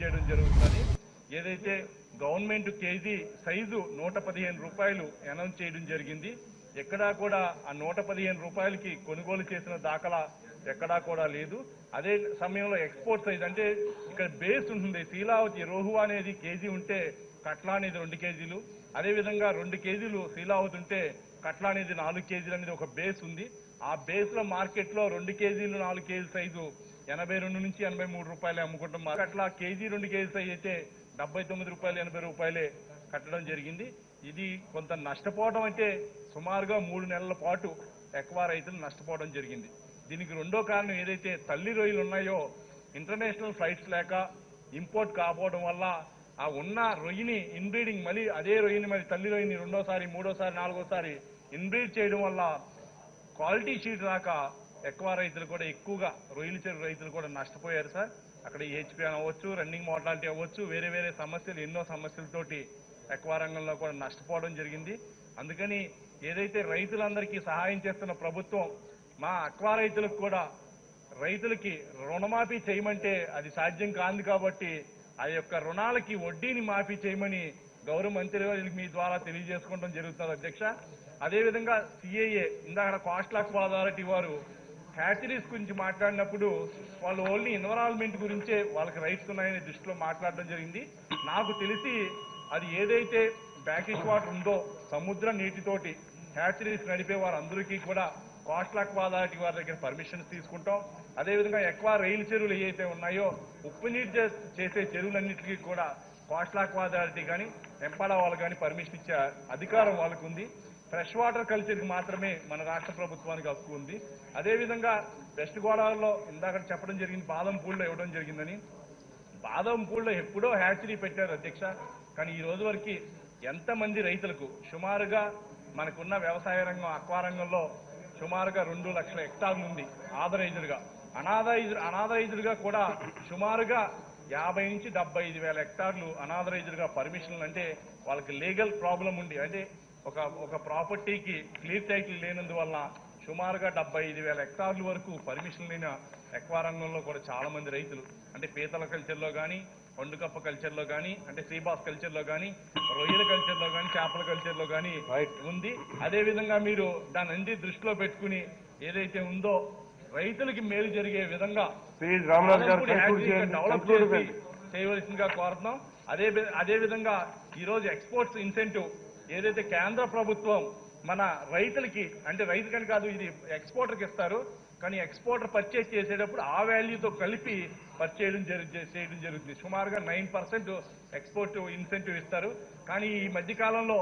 చేయడం జరుగుతుంది. ఏదైతే గవర్నమెంట్ కేజీ సైజు 115 రూపాయలు అనౌన్స్ చేయడం జరిగింది. ఎక్కడా కూడా ఆ 115 రూపాయలకి కొనుగోలు చేసిన దాఖలా ఎక్కడా కూడా లేదు. అదే సమయంలో ఎక్స్పోర్ట్ సైజ్ అంటే ఇక్కడ బేస్ ఉంటుంది. శీలావతి రోహు అనేది కేజీ ఉంటే కట్ల అనేది 2 కేజీలు, అదేవిధంగా 2 కేజీలు శీలావతి ఉంటే కట్ల అనేది 4 కేజీలు అనేది ఒక బేస్ ఉంది. ఆ బేస్ లో మార్కెట్ లో 2 కేజీలు 4 కేజీల సైజు 82 నుంచి 83 రూపాయలే అమ్ముకుంటాం. అట్లా కేజీ 2 కేజీ సైజ్ అయితే 79 రూపాయలు 80 రూపాయలే కట్టడం జరిగింది. ఇది కొంత నష్టపోవడం అంటే సుమారుగా 3 నెలల పాటు ఎక్కువ రైతులు నష్టపోవడం జరిగింది. దీనికి రెండో కారణం ఏదైతే తల్లి రొయ్యలు ఉన్నాయో ఇంటర్నేషనల్ ఫ్లైట్స్ లేక ఇంపోర్ట్ కాకపోవడం వల్ల ఆ ఉన్న రొయ్యని ఇన్బ్రీడింగ్ మళ్ళీ అదే రొయ్యని మరి తల్లి రొయ్యని రెండోసారి మూడోసారి నాలుగోసారి ఇన్బ్రీడ్ చేయడం వల్ల క్వాలిటీ షీట్ రాక ఎక్కువ రైతులు కూడా ఎక్కువగా రొయ్యల చెరువు రైతులు కూడా నష్టపోయారు సార్. అక్కడ హెచ్పి అవ్వచ్చు, రన్నింగ్ మోర్టాలిటీ అవ్వచ్చు, వేరే వేరే సమస్యలు ఎన్నో సమస్యలతోటి ఎక్కువ రంగంలో కూడా నష్టపోవడం జరిగింది. అందుకని ఏదైతే రైతులందరికీ సహాయం చేస్తున్న ప్రభుత్వం మా అక్వా రైతులకు కూడా రైతులకి రుణమాఫీ చేయమంటే అది సాధ్యం కాదు కాబట్టి ఆ యొక్క రుణాలకి వడ్డీని మాఫీ చేయమని గౌరవ మంత్రి గారికి మీ ద్వారా తెలియజేసుకోవడం జరుగుతుంది అధ్యక్ష. అదేవిధంగా సిఐఏ ఇందాక కోస్టల్ అక్వా అథారిటీ వారు హ్యాచరీస్ గురించి మాట్లాడినప్పుడు వాళ్ళు ఓన్లీ ఎన్విరాన్మెంట్ గురించే వాళ్ళకి రైట్స్ ఉన్నాయనే దృష్టిలో మాట్లాడడం జరిగింది. నాకు తెలిసి అది ఏదైతే బ్యాకిష్ వాటర్ ఉందో సముద్ర నీటితోటి హ్యాచరీస్ నడిపే వారందరికీ కూడా కోస్టల్ అక్వా అథారిటీ వారి దగ్గర పర్మిషన్స్ తీసుకుంటాం. అదేవిధంగా ఎక్కువ రైలు చెరువులు ఏవైతే ఉన్నాయో ఉప్పు నీటి చేసే చెరువులన్నింటికీ కూడా కోస్టల్ అక్వా అథారిటీ కానీ ఎంపాడా వాళ్ళు కానీ పర్మిషన్ ఇచ్చే అధికారం వాళ్ళకు ఉంది. ఫ్రెష్ వాటర్ కల్చర్కి మాత్రమే మన రాష్ట్ర ప్రభుత్వానికి హక్కు ఉంది. అదేవిధంగా వెస్ట్ గోదావరిలో ఇందాక చెప్పడం జరిగింది బాదం పూల్లో ఇవ్వడం జరిగిందని. బాదం పూల్లో ఎప్పుడో హ్యాచరీ పెట్టారు అధ్యక్ష. కానీ ఈ రోజు వరకు ఎంతమంది రైతులకు సుమారుగా మనకున్న వ్యవసాయ రంగం అక్వా రంగంలో సుమారుగా 2 లక్షల హెక్టార్లు ఉంది ఆథరైజ్డ్గా. అనాథరైజ్డ్గా కూడా సుమారుగా 50 నుంచి 75 వేల హెక్టార్లు అనాథరైజ్డ్గా పర్మిషన్లు అంటే వాళ్ళకి లీగల్ ప్రాబ్లం ఉండి అంటే ఒక ప్రాపర్టీకి క్లియర్ టైటిల్ లేనందువల్ల సుమారుగా 75 వేల హెక్టార్ల వరకు పర్మిషన్ లేని ఎక్వా రంగంలో కూడా చాలా మంది రైతులు అంటే పీతల కల్చర్లో కానీ పండుకప్ప కల్చర్లో కానీ అంటే సీబాస్ కల్చర్లో కానీ రొయ్యల కల్చర్లో కానీ చేపల కల్చర్లో కానీ ఉంది. అదేవిధంగా మీరు దాని అన్ని దృష్టిలో పెట్టుకుని ఏదైతే ఉందో రైతులకి మేలు జరిగే విధంగా డెవలప్ చేసి చేయవలసిందిగా కోరుతున్నాం. అదేవిధంగా ఈరోజు ఎక్స్పోర్ట్స్ ఇన్సెంటివ్ ఏదైతే కేంద్ర ప్రభుత్వం మన రైతులకి అంటే రైతుకని కాదు ఇది ఎక్స్పోర్టర్కి ఇస్తారు. కానీ ఎక్స్పోర్టర్ పర్చేజ్ చేసేటప్పుడు ఆ వాల్యూతో కలిపి చేయడం జరుగుతుంది. సుమారుగా 9% ఎక్స్పోర్ట్ ఇన్సెంటివ్ ఇస్తారు. కానీ ఈ మధ్యకాలంలో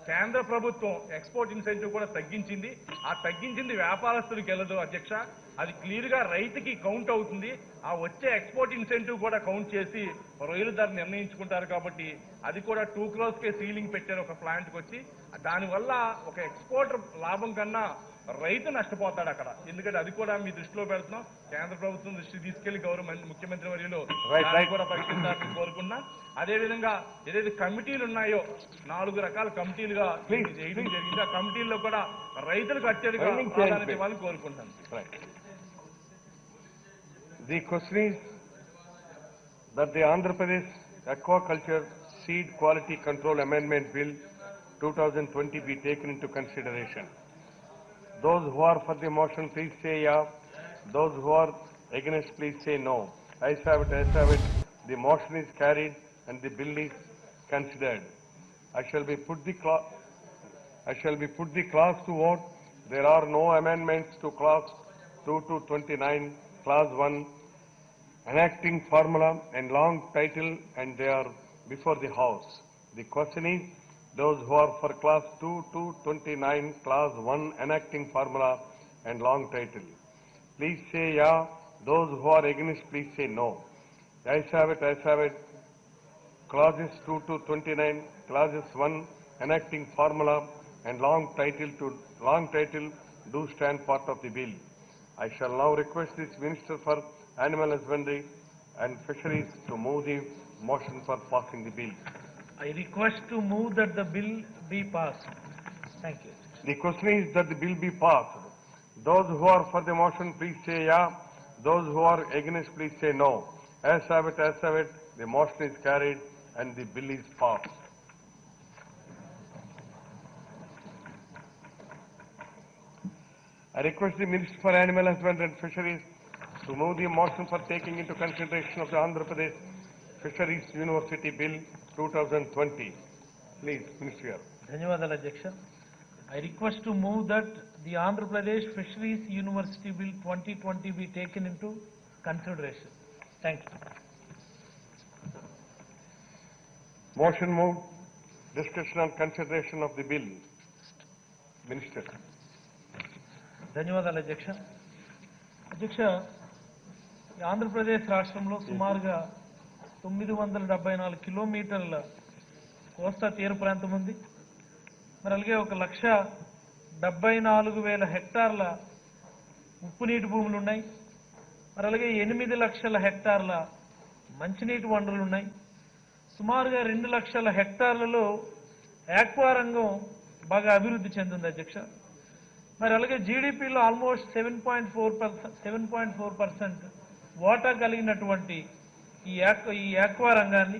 కేంద్ర ప్రభుత్వం ఎక్స్పోర్ట్ ఇన్సెంటివ్ కూడా తగ్గించింది. ఆ తగ్గించింది వ్యాపారస్తులకు వెళ్ళదు అధ్యక్ష. అది క్లియర్ గా రైతుకి కౌంట్ అవుతుంది. ఆ వచ్చే ఎక్స్పోర్ట్ ఇన్సెంటివ్ కూడా కౌంట్ చేసి రొయ్యల ధర నిర్ణయించుకుంటారు. కాబట్టి అది కూడా 2 crores సీలింగ్ పెట్టారు ఒక ప్లాంట్కి వచ్చి. దానివల్ల ఒక ఎక్స్పోర్టర్ లాభం కన్నా రైతు నష్టపోతాడు అక్కడ. ఎందుకంటే అది కూడా మీ దృష్టిలో పెడుతున్నాం. కేంద్ర ప్రభుత్వం దృష్టికి తీసుకెళ్లి గౌరవ ముఖ్యమంత్రి వర్యులు కూడా పరిశీలించాలని కోరుకున్నా. అదేవిధంగా ఏదైతే కమిటీలు ఉన్నాయో 4 రకాల కమిటీలుగా చేయడం జరిగింది. ఆ కమిటీల్లో కూడా రైతులకు అత్యధిక ప్రాధాన్యత ఇవ్వాలని కోరుకుంటాను. The question is that the Andhra Pradesh Aquaculture Seed Quality Control Amendment Bill 2020 be taken into consideration. Those who are for the motion, please say yeah. Those who are against, please say no. Ayes have it, ayes have it. The motion is carried and the bill is considered. I shall be put the clause to vote. There are no amendments to clause 2 to 29, clause 1, enacting formula and long title, and they are before the House. The question is, those who are for clause 2 to 29, clause 1, enacting formula and long title, please say yeah. Those who are against, please say no. Ayes have it, ayes have it. Clauses 2 to 29, clauses 1, enacting formula and long title do stand part of the bill. I shall now request this Minister for Animal Husbandry and Fisheries to move the motion for passing the bill. I request to move that the bill be passed. Thank you. The question is that the bill be passed. Those who are for the motion, please say yeah. Those who are against, please say no. Ayes have it, ayes have it. The motion is carried and the bill is passed. I request the Minister for Animal Husbandry and Fisheries to move the motion for taking into consideration of the Andhra Pradesh Fisheries University Bill 2020. Please, Minister Garu. ధన్యవాదాలు అధ్యక్ష. I request to move that the Andhra Pradesh Fisheries University Bill 2020 be taken into consideration. Thank you. Motion moved. Discussion on consideration of the bill. Minister. ధన్యవాదాలు అధ్యక్ష. అధ్యక్ష, ఈ ఆంధ్రప్రదేశ్ రాష్ట్రంలో సుమారుగా 974 కిలోమీటర్ల కోస్తా తీర ప్రాంతం ఉంది. మరి అలాగే 1,74,000 హెక్టార్ల ఉప్పు నీటి భూములు ఉన్నాయి. మరి అలాగే 8 లక్షల హెక్టార్ల మంచినీటి వనరులు ఉన్నాయి. సుమారుగా 2 లక్షల హెక్టార్లలో ఆక్వా రంగం బాగా అభివృద్ధి చెందింది అధ్యక్ష. మరి అలాగే జీడిపిలో ఆల్మోస్ట్ 7.4% వాటా కలిగినటువంటి ఈ ఆక్వా రంగాన్ని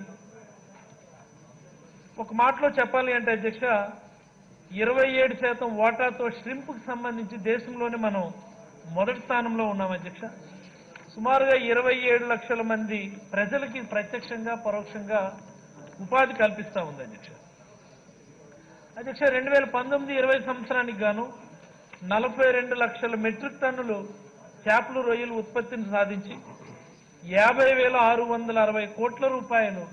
ఒక మాటలో చెప్పాలి అంటే అధ్యక్ష 27% వాటాతో ష్రింప్కి సంబంధించి దేశంలోనే మనం మొదటి స్థానంలో ఉన్నాం అధ్యక్ష. సుమారుగా 27 లక్షల మంది ప్రజలకి ప్రత్యక్షంగా పరోక్షంగా ఉపాధి కల్పిస్తూ ఉంది అధ్యక్ష. అధ్యక్ష 2019-20 సంవత్సరానికి గాను 42 లక్షల మెట్రిక్ టన్నులు చేపలు రొయ్యలు ఉత్పత్తిని సాధించి 50,660 కోట్ల రూపాయలు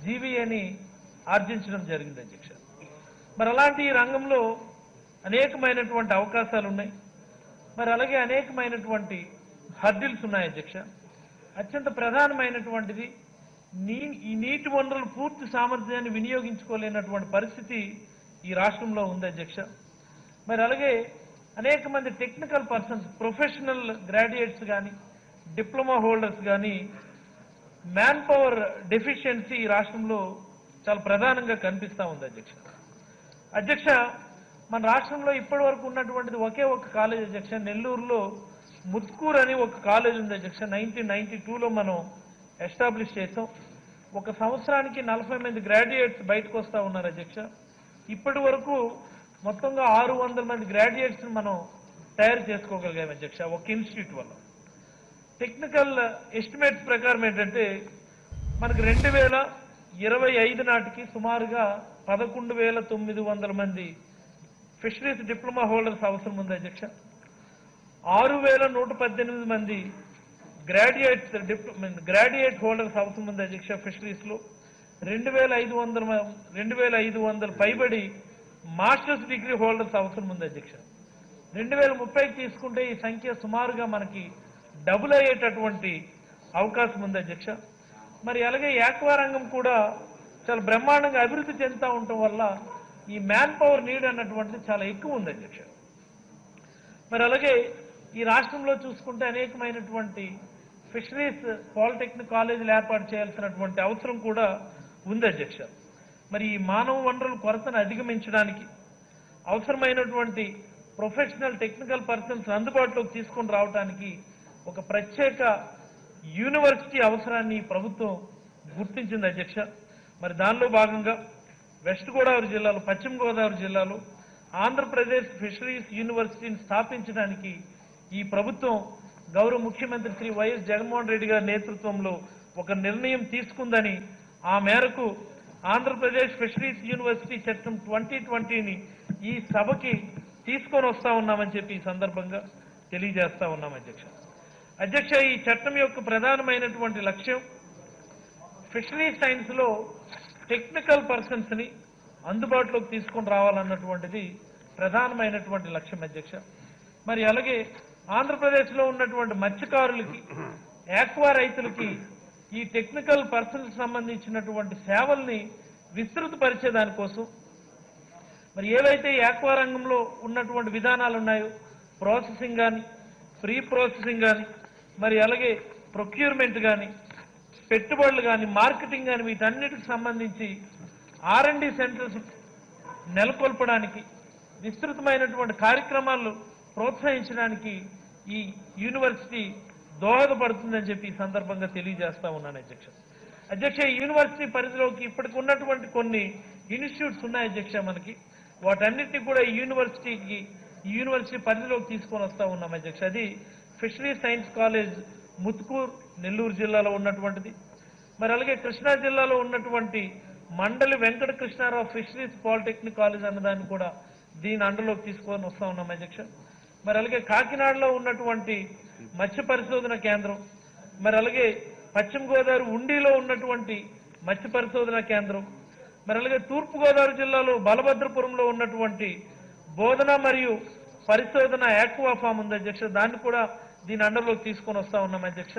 జీవీఏని ఆర్జించడం జరిగింది అధ్యక్ష. మరి అలాంటి ఈ రంగంలో అనేకమైనటువంటి అవకాశాలు ఉన్నాయి. మరి అలాగే అనేకమైనటువంటి హర్డిల్స్ ఉన్నాయి అధ్యక్ష. అత్యంత ప్రధానమైనటువంటిది ఈ నీటి వనరుల పూర్తి సామర్థ్యాన్ని వినియోగించుకోలేనటువంటి పరిస్థితి ఈ రాష్ట్రంలో ఉంది అధ్యక్ష. మరి అలాగే అనేక మంది టెక్నికల్ పర్సన్స్, ప్రొఫెషనల్ గ్రాడ్యుయేట్స్ కానీ డిప్లొమా హోల్డర్స్ కానీ మ్యాన్ పవర్ డెఫిషియన్సీ ఈ రాష్ట్రంలో చాలా ప్రధానంగా కనిపిస్తూ ఉంది అధ్యక్ష. అధ్యక్ష, మన రాష్ట్రంలో ఇప్పటి వరకు ఉన్నటువంటిది ఒకే ఒక కాలేజ్ అధ్యక్ష. నెల్లూరులో ముత్కూర్ అని ఒక కాలేజ్ ఉంది అధ్యక్ష. 1992లో మనం ఎస్టాబ్లిష్ చేసాం. ఒక సంవత్సరానికి 40 మంది గ్రాడ్యుయేట్స్ బయటకు వస్తూ ఉన్నారు అధ్యక్ష. ఇప్పటి వరకు మొత్తంగా 600 మంది గ్రాడ్యుయేట్స్ మనం తయారు చేసుకోగలిగాం అధ్యక్ష ఒక ఇన్స్టిట్యూట్ వల్ల. టెక్నికల్ ఎస్టిమేట్స్ ప్రకారం ఏంటంటే మనకు 2025 నాటికి సుమారుగా 11,900 మంది ఫిషరీస్ డిప్లొమా హోల్డర్స్ అవసరం ఉంది అధ్యక్ష. 6,118 మంది గ్రాడ్యుయేట్ హోల్డర్స్ అవసరం ఉంది అధ్యక్ష ఫిషరీస్ లో. 2,500 పైబడి మాస్టర్స్ డిగ్రీ హోల్డర్స్ అవసరం ఉంది అధ్యక్ష. 2030కి తీసుకుంటే ఈ సంఖ్య సుమారుగా మనకి డబుల్ అయ్యేటటువంటి అవకాశం ఉంది అధ్యక్ష. మరి అలాగే ఆక్వా రంగం కూడా చాలా బ్రహ్మాండంగా అభివృద్ధి చెందుతూ ఉండటం వల్ల ఈ మ్యాన్ పవర్ నీడ్ అన్నటువంటిది చాలా ఎక్కువ ఉంది అధ్యక్ష. మరి అలాగే ఈ రాష్ట్రంలో చూసుకుంటే అనేకమైనటువంటి ఫిషరీస్ పాలిటెక్నిక్ కాలేజీలు ఏర్పాటు చేయాల్సినటువంటి అవసరం కూడా ఉంది అధ్యక్ష. మరి ఈ మానవ వనరుల కొరతను అధిగమించడానికి అవసరమైనటువంటి ప్రొఫెషనల్ టెక్నికల్ పర్సన్స్ అందుబాటులోకి తీసుకొని రావడానికి ఒక ప్రత్యేక యూనివర్సిటీ అవసరాన్ని ప్రభుత్వం గుర్తించింది అధ్యక్ష. మరి దానిలో భాగంగా వెస్ట్ గోదావరి జిల్లాలో, పశ్చిమ గోదావరి జిల్లాలో ఆంధ్రప్రదేశ్ ఫిషరీస్ యూనివర్సిటీని స్థాపించడానికి ఈ ప్రభుత్వం గౌరవ ముఖ్యమంత్రి శ్రీ వైఎస్ జగన్మోహన్ రెడ్డి గారి నేతృత్వంలో ఒక నిర్ణయం తీసుకుందని, ఆ మేరకు ఆంధ్రప్రదేశ్ ఫిషరీస్ యూనివర్సిటీ చట్టం 2020ని ఈ సభకి తీసుకొని వస్తా ఉన్నామని చెప్పి ఈ సందర్భంగా తెలియజేస్తా ఉన్నాం అధ్యక్ష. అధ్యక్ష, ఈ చట్టం యొక్క ప్రధానమైనటువంటి లక్ష్యం ఫిషరీస్ సైన్స్ లో టెక్నికల్ పర్సన్స్ ని అందుబాటులోకి తీసుకొని రావాలన్నటువంటిది ప్రధానమైనటువంటి లక్ష్యం అధ్యక్ష. మరి అలాగే ఆంధ్రప్రదేశ్ లో ఉన్నటువంటి మత్స్యకారులకి, ఆక్వా రైతులకి ఈ టెక్నికల్ పర్సన్స్ సంబంధించినటువంటి సేవల్ని విస్తృతపరిచే దానికోసం మరి ఏవైతే ఈ ఆక్వా రంగంలో ఉన్నటువంటి విధానాలు ఉన్నాయో, ప్రాసెసింగ్ కానీ, ప్రీ ప్రాసెసింగ్ కానీ, మరి అలాగే ప్రొక్యూర్మెంట్ కానీ, పెట్టుబడులు కానీ, మార్కెటింగ్ కానీ, వీటన్నిటికి సంబంధించి R&D సెంటర్స్ నెలకొల్పడానికి, విస్తృతమైనటువంటి కార్యక్రమాలు ప్రోత్సహించడానికి ఈ యూనివర్సిటీ దోహదపడుతుందని చెప్పి ఈ సందర్భంగా తెలియజేస్తా ఉన్నాను అధ్యక్ష. అధ్యక్ష ఈ యూనివర్సిటీ పరిధిలోకి ఇప్పటికి ఉన్నటువంటి కొన్ని ఇన్స్టిట్యూట్స్ ఉన్నాయి అధ్యక్ష మనకి. వాటన్నిటిని కూడా ఈ యూనివర్సిటీ పరిధిలోకి తీసుకొని వస్తా ఉన్నాం అధ్యక్ష. అది fishery science college Muthukur Nellore జిల్లాలో ఉన్నటువంటిది. మరి అలాగే కృష్ణా జిల్లాలో ఉన్నటువంటి Mandali Venkata Krishnarao fisheries polytechnic college అన్నదాన్ని కూడా దీని అండర్లోకి తీసుకొని వస్తా ఉన్నాం అధ్యక్ష. మరి అలాగే కాకినాడలో ఉన్నటువంటి మత్స్య పరిశోధన కేంద్రం, మరి అలాగే పశ్చిమ గోదావరి ఉండిలో ఉన్నటువంటి మత్స్య పరిశోధన కేంద్రం, మరి అలాగే తూర్పుగోదావరి జిల్లాలో బలభద్రపురంలో ఉన్నటువంటి బోధన మరియు పరిశోధన ఆక్వా ఫామ్ ఉంది అధ్యక్ష. దాన్ని కూడా దీని అండర్లోకి తీసుకొని వస్తా ఉన్నాం అధ్యక్ష.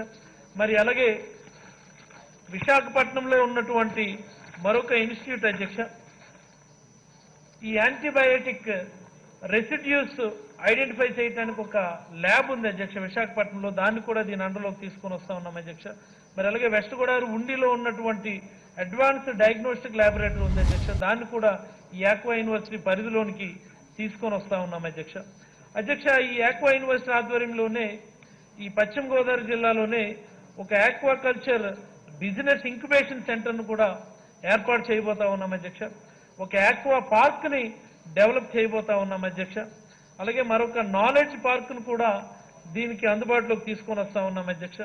మరి అలాగే విశాఖపట్నంలో ఉన్నటువంటి మరొక ఇన్స్టిట్యూట్ అధ్యక్ష, ఈ యాంటీబయాటిక్ రెసిడ్యూస్ ఐడెంటిఫై చేయడానికి ఒక ల్యాబ్ ఉంది అధ్యక్ష విశాఖపట్నంలో. దాన్ని కూడా దీని అండర్లోకి తీసుకొని వస్తా ఉన్నాం అధ్యక్ష. మరి అలాగే వెస్ట్ గోదావరి ఉండిలో ఉన్నటువంటి అడ్వాన్స్డ్ డయాగ్నోస్టిక్ ల్యాబొరేటరీ ఉంది అధ్యక్ష. దాన్ని కూడా ఈ ఆక్వా యూనివర్సిటీ పరిధిలోనికి తీసుకొని వస్తా ఉన్నాం అధ్యక్ష. అధ్యక్ష ఈ ఆక్వా యూనివర్సిటీ ఆధ్వర్యంలోనే ఈ పశ్చిమ గోదావరి జిల్లాలోనే ఒక ఆక్వాకల్చర్ బిజినెస్ ఇంక్యుబేషన్ సెంటర్ను కూడా ఏర్పాటు చేయబోతా ఉన్నాం అధ్యక్ష. ఒక ఆక్వా పార్క్ ని డెవలప్ చేయబోతా ఉన్నాం అధ్యక్ష. అలాగే మరొక నాలెడ్జ్ పార్క్ ను కూడా దీనికి అందుబాటులోకి తీసుకొని వస్తా ఉన్నాం అధ్యక్ష.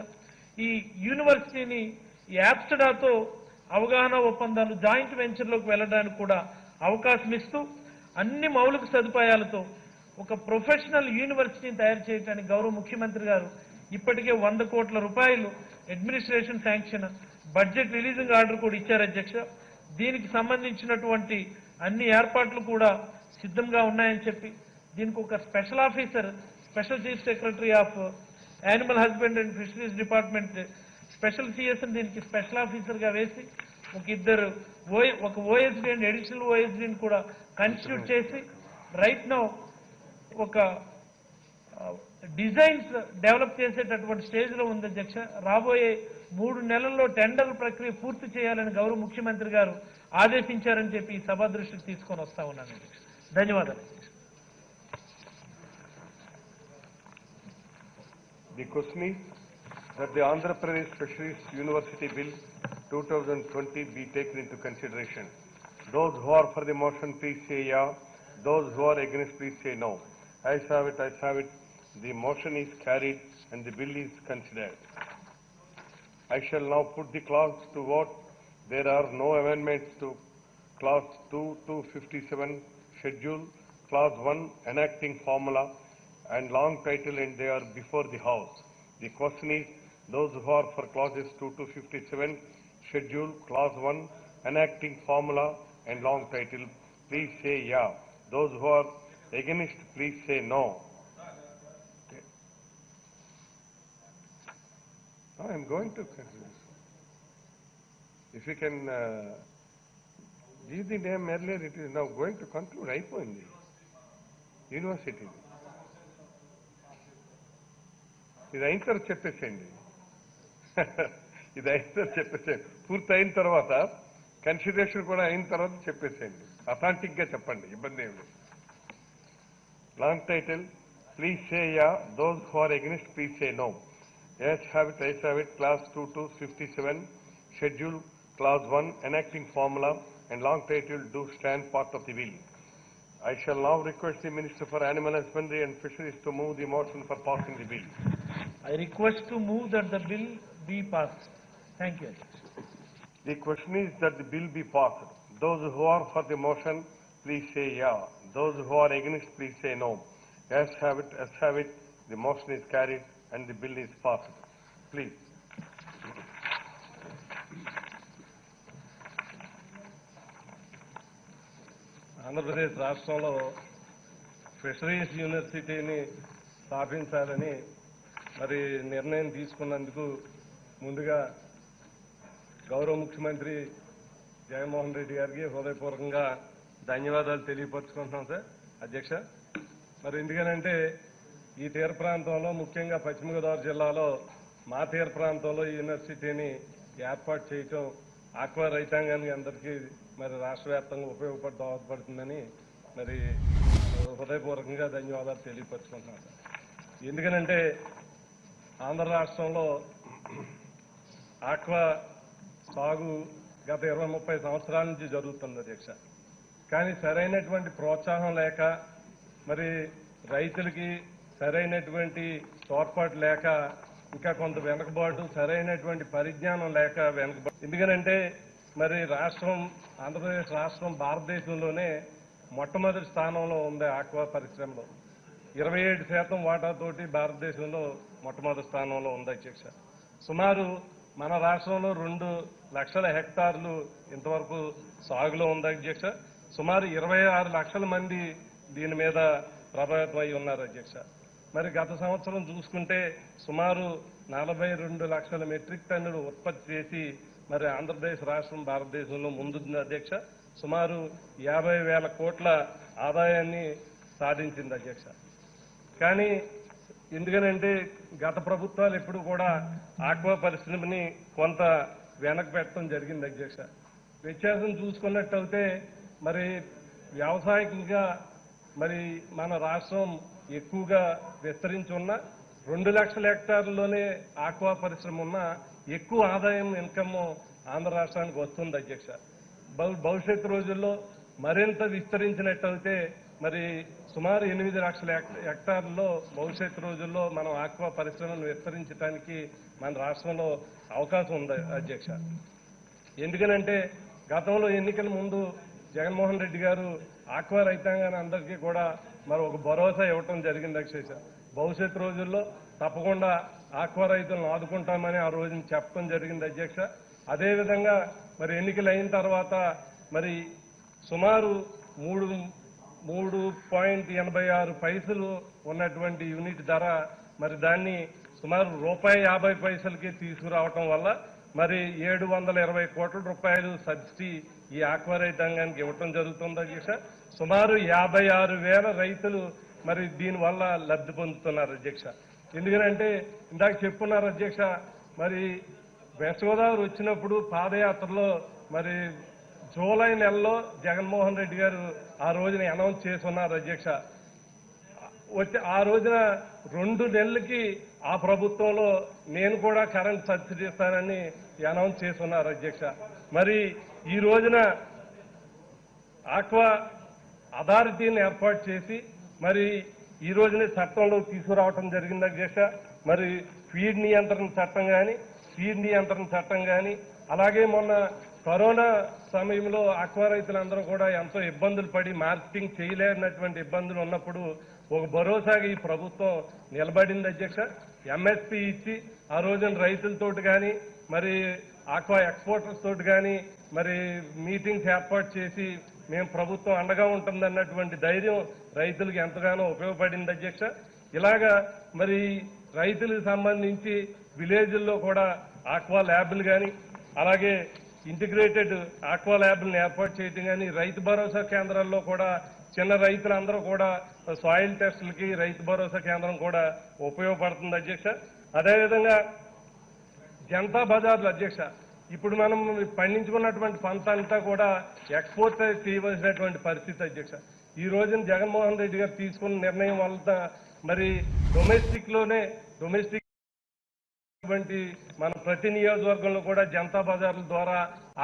ఈ యూనివర్సిటీని ఈ యాప్స్టాతో అవగాహన ఒప్పందాలు జాయింట్ వెంచర్లోకి వెళ్ళడానికి కూడా అవకాశం ఇస్తూ అన్ని మౌలిక సదుపాయాలతో ఒక ప్రొఫెషనల్ యూనివర్సిటీని తయారు చేయడానికి గౌరవ ముఖ్యమంత్రి గారు ఇప్పటికే 100 కోట్ల రూపాయలు administration sanction budget releasing order కూడా ఇచ్చారు అధ్యక్ష. దీనికి సంబంధించినటువంటి అన్ని ఏర్పాట్లు కూడా సిద్ధంగా ఉన్నాయని చెప్పి దీనికి ఒక special officer, special chief secretary of animal husband and fisheries department special CS దీనికి స్పెషల్ ఆఫీసర్ గా వేసి ఒక ఓఎస్డీ అండ్ అడిషనల్ ఓఎస్డీని కూడా కన్స్టిట్యూట్ చేసి రైట్ నౌ ఒక డిజైన్స్ డెవలప్ చేసేటటువంటి స్టేజ్ లో ఉంది అధ్యక్ష. రాబోయే 3 నెలల్లో టెండర్ ప్రక్రియ పూర్తి చేయాలని గౌరవ ముఖ్యమంత్రి గారు ఆదేశించారని చెప్పి ఈ సభ దృష్టికి తీసుకొని వస్తా ఉన్నాను అధ్యక్ష. ధన్యవాదాలు. The question is that the Andhra Pradesh Fisheries University Bill 2020 be taken into consideration. Those who are for the motion, please say yeah. Those who are against, please say no. Ayes have it, ayes have it. The motion is carried and the bill is considered. I shall now put the clause to vote. There are no amendments to clause 2 to 57 schedule, clause 1 enacting formula and long title, and they are before the House. The question is, those who are for clauses 2 to 57 schedule, clause 1 enacting formula and long title, please say yeah. Those who are against, please say no. I am going to conclude. If you can give the name earlier, it is now going to conclude. అయిపోయింది university. ఇది అయిన తర్వాత చెప్పేసేయండి. ఇది అయిన తర్వాత చెప్పేసేయండి. పూర్తి అయిన తర్వాత కన్సిడరేషన్ కూడా అయిన తర్వాత చెప్పేసేయండి. అథాంటిక్ గా చెప్పండి, ఇబ్బంది ఏమి లేదు. Long title please say yeah. Those who are against please say no. Yes, have it, ayes have it. Clause 2 to 57 schedule, clause 1 enacting formula and long title do stand part of the bill. I shall now request the Minister for Animal Husbandry and Fisheries to move the motion for passing the bill. I request to move that the bill be passed. Thank you. The question is that the bill be passed. Those who are for the motion, please say yeah. Those who are against, please say no. Yes, have it, as have it. The motion is carried and the bill is passed. Please. Andhra Pradesh రాష్ట్రంలో fisheries యూనివర్సిటీని స్థాపించాలని మరి నిర్ణయం తీసుకున్నందుకు ముందుగా గౌరవ ముఖ్యమంత్రి జగన్మోహన్ రెడ్డి గారికి హృదయపూర్వకంగా ధన్యవాదాలు తెలియపరుచుకుంటున్నాం సార్ అధ్యక్ష. మరి ఎందుకనంటే ఈ తీర ప్రాంతంలో ముఖ్యంగా పశ్చిమ గోదావరి జిల్లాలో మా తీర ప్రాంతంలో ఈ యూనివర్సిటీని ఏర్పాటు చేయటం ఆక్వా రైతాంగానికి అందరికీ మరి రాష్ట్ర వ్యాప్తంగా దోహదపడుతుందని మరి హృదయపూర్వకంగా ధన్యవాదాలు తెలియపరుచుకుంటున్నాను సార్. ఎందుకనంటే ఆంధ్ర రాష్ట్రంలో ఆక్వా సాగు గత 20-30 సంవత్సరాల నుంచి జరుగుతుంది అధ్యక్ష. కానీ సరైనటువంటి ప్రోత్సాహం లేక, మరి రైతులకి సరైనటువంటి తోడ్పాటు లేక, ఇంకా కొంత వెనుకబాటు, సరైనటువంటి పరిజ్ఞానం లేక వెనుకబాటు. ఎందుకనంటే మరి ఆంధ్రప్రదేశ్ రాష్ట్రం భారతదేశంలోనే మొట్టమొదటి స్థానంలో ఉంది ఆక్వా పరిశ్రమలో. 27% వాటాతోటి భారతదేశంలో మొట్టమొదటి స్థానంలో ఉంది అధ్యక్ష. సుమారు మన రాష్ట్రంలో 2 లక్షల హెక్టార్లు ఇంతవరకు సాగులో ఉంది అధ్యక్ష. సుమారు 26 లక్షల మంది దీని మీద ప్రభావితం అయి ఉన్నారు అధ్యక్ష. మరి గత సంవత్సరం చూసుకుంటే సుమారు 42 లక్షల మెట్రిక్ టన్నులు ఉత్పత్తి చేసి మరి ఆంధ్రప్రదేశ్ రాష్ట్రం భారతదేశంలో ముందుంది అధ్యక్ష. సుమారు 50,000 కోట్ల ఆదాయాన్ని సాధించింది అధ్యక్ష. కానీ ఎందుకనంటే గత ప్రభుత్వాలు ఎప్పుడు కూడా ఆక్వా పరిశ్రమని కొంత వెనక్కి పెట్టడం జరిగింది అధ్యక్ష. వ్యత్యాసం చూసుకున్నట్టయితే మరి వ్యవసాయకంగా మరి మన రాష్ట్రం ఎక్కువగా విస్తరించి ఉన్న 2 లక్షల హెక్టార్లలోనే ఆక్వా పరిశ్రమ ఉన్న ఎక్కువ ఆదాయం ఇన్కమ్ ఆంధ్ర రాష్ట్రానికి వస్తుంది అధ్యక్ష. భవిష్యత్తు రోజుల్లో మరింత విస్తరించినట్టయితే మరి సుమారు 8 లక్షల హెక్టార్లలో భవిష్యత్తు రోజుల్లో మనం ఆక్వా పరిశ్రమను విస్తరించడానికి మన రాష్ట్రంలో అవకాశం ఉంది అధ్యక్ష. ఎందుకనంటే గతంలో ఎన్నికల ముందు జగన్మోహన్ రెడ్డి గారు ఆక్వా రైతాంగాన్ని అందరికీ కూడా మరి ఒక భరోసా ఇవ్వటం జరిగింది అధ్యక్ష. భవిష్యత్తు రోజుల్లో తప్పకుండా ఆక్వా రైతులను ఆదుకుంటామని ఆ రోజున చెప్పడం జరిగింది అధ్యక్ష. అదేవిధంగా మరి ఎన్నికలు అయిన తర్వాత మరి సుమారు 3.86 పైసలు ఉన్నటువంటి యూనిట్ ధర మరి దాన్ని సుమారు ₹1.50కి తీసుకురావటం వల్ల మరి 720 కోట్ల రూపాయలు సబ్సిడీ ఈ ఆక్వా రైతాంగానికి ఇవ్వటం జరుగుతుంది అధ్యక్ష. సుమారు 56,000 రైతులు మరి దీనివల్ల లబ్ధి పొందుతున్నారు అధ్యక్ష. ఎందుకంటే ఇందాక చెప్పున్నారు అధ్యక్ష, మరి వెస్ట్ గోదావరి వచ్చినప్పుడు పాదయాత్రలో మరి జూలై నెలలో జగన్మోహన్ రెడ్డి గారు ఆ రోజున అనౌన్స్ చేస్తున్నారు అధ్యక్ష. ఆ రోజున 2 నెలలకి ఆ ప్రభుత్వంలో నేను కూడా కరెంట్ సబ్సిడీ ఇస్తానని అనౌన్స్ చేస్తున్నారు అధ్యక్ష. మరి ఈ రోజున ఆక్వా అథారిటీని ఏర్పాటు చేసి మరి ఈ రోజునే చట్టంలో తీసుకురావటం జరిగింది అధ్యక్ష. మరి ఫీడ్ నియంత్రణ చట్టం కానీ అలాగే మొన్న కరోనా సమయంలో ఆక్వా రైతులందరూ కూడా ఎంతో ఇబ్బందులు పడి మార్కెటింగ్ చేయలేనటువంటి ఇబ్బందులు ఉన్నప్పుడు ఒక భరోసాగా ఈ ప్రభుత్వం నిలబడింది అధ్యక్ష. ఎంఎస్పీ ఇచ్చి ఆ రోజున రైతులతోటి కానీ మరి ఆక్వా ఎక్స్పోర్టర్స్ తోటి కానీ మరి మీటింగ్స్ ఏర్పాటు చేసి మేము ప్రభుత్వం అండగా ఉంటుందన్నటువంటి ధైర్యం రైతులకు ఎంతగానో ఉపయోగపడింది అధ్యక్ష. ఇలాగా మరి రైతులకు సంబంధించి విలేజ్ల్లో కూడా ఆక్వా ల్యాబ్లు కానీ అలాగే ఇంటిగ్రేటెడ్ ఆక్వా ల్యాబ్లను ఏర్పాటు చేయడం కానీ రైతు భరోసా కేంద్రాల్లో కూడా చిన్న రైతులందరూ కూడా సాయిల్ టెస్టులకి రైతు భరోసా కేంద్రం కూడా ఉపయోగపడుతుంది అధ్యక్ష. అదేవిధంగా జనతా బజార్లు అధ్యక్ష, ఇప్పుడు మనం పండించుకున్నటువంటి పంట అంతా కూడా ఎక్స్పోర్ట్ చేయవలసినటువంటి పరిస్థితి అధ్యక్ష. ఈ రోజున జగన్మోహన్ రెడ్డి గారు తీసుకున్న నిర్ణయం వల్ల మరి డొమెస్టిక్ మన ప్రతి నియోజకవర్గంలో కూడా జనతా బజార్ల ద్వారా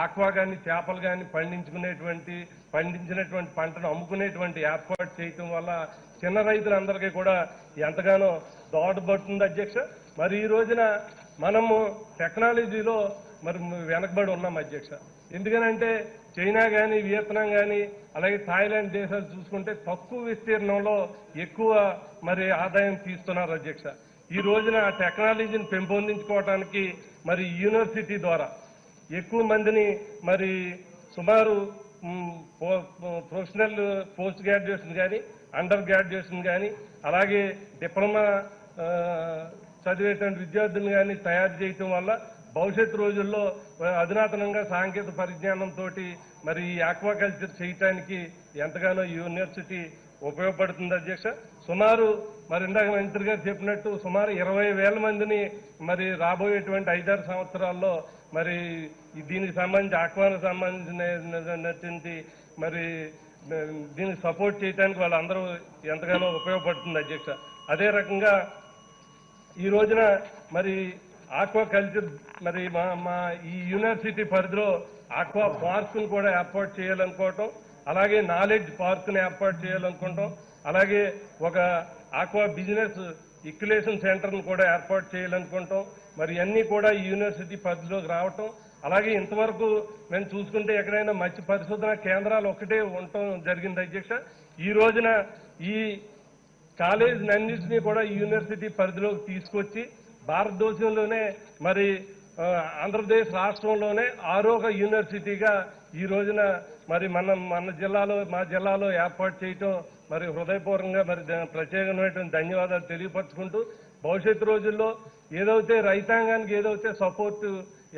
ఆక్వా కానీ చేపలు కానీ పండించినటువంటి పంటను అమ్ముకునేటువంటి ఏర్పాటు చేయటం వల్ల చిన్న రైతులందరికీ కూడా ఎంతగానో దోహదపడుతుంది అధ్యక్ష. మరి ఈ రోజున మనము టెక్నాలజీలో మరి వెనకబడి ఉన్నాం అధ్యక్ష. ఎందుకనంటే చైనా కానీ వియత్నాం కానీ అలాగే థాయిలాండ్ దేశాలు చూసుకుంటే తక్కువ విస్తీర్ణంలో ఎక్కువ మరి ఆదాయం తీస్తున్నారు అధ్యక్ష. ఈ రోజున టెక్నాలజీని పెంపొందించుకోవడానికి మరి యూనివర్సిటీ ద్వారా ఎక్కువ మందిని మరి సుమారు ప్రొఫెషనల్ పోస్ట్ గ్రాడ్యుయేషన్ కానీ అండర్ గ్రాడ్యుయేషన్ కానీ అలాగే డిప్లొమా చదివేటువంటి విద్యార్థులను కానీ తయారు చేయటం వల్ల భవిష్యత్తు రోజుల్లో అధునాతనంగా సాంకేతిక పరిజ్ఞానంతో మరి ఈ ఆక్వాకల్చర్ చేయటానికి ఎంతగానో యూనివర్సిటీ ఉపయోగపడుతుంది అధ్యక్ష. సుమారు మరి ఇందాక మంత్రి గారు చెప్పినట్టు సుమారు 20,000 మందిని మరి రాబోయేటువంటి 5-6 సంవత్సరాల్లో మరి దీనికి సంబంధించి ఆక్వానికి సంబంధించినటువంటి మరి దీనికి సపోర్ట్ చేయడానికి వాళ్ళందరూ ఎంతగానో ఉపయోగపడుతుంది అధ్యక్ష. అదే రకంగా ఈ రోజున మరి ఆక్వా కల్చర్ మరి మా ఈ యూనివర్సిటీ పరిధిలో ఆక్వా పార్క్ను కూడా ఏర్పాటు చేయాలనుకోవటం, అలాగే నాలెడ్జ్ పార్క్ను ఏర్పాటు చేయాలనుకుంటాం, అలాగే ఒక ఆక్వా బిజినెస్ ఇక్యులేషన్ సెంటర్ను కూడా ఏర్పాటు చేయాలనుకుంటాం. మరి అన్నీ కూడా ఈ యూనివర్సిటీ పరిధిలోకి రావటం, అలాగే ఇంతవరకు మేము చూసుకుంటే ఎక్కడైనా మత్స్య పరిశోధన కేంద్రాలు ఒకటే ఉండటం జరిగింది అధ్యక్ష. ఈ రోజున ఈ కాలేజీలన్నింటినీ కూడా ఈ యూనివర్సిటీ పరిధిలోకి తీసుకొచ్చి భారతదేశంలోనే మరి ఆంధ్రప్రదేశ్ రాష్ట్రంలోనే 6వ యూనివర్సిటీగా ఈ రోజున మరి మా జిల్లాలో ఏర్పాటు చేయటం మరి హృదయపూర్వకంగా మరి ప్రత్యేకమైనటువంటి ధన్యవాదాలు తెలియపరచుకుంటూ, భవిష్యత్తు రోజుల్లో ఏదైతే రైతాంగానికి ఏదైతే సపోర్ట్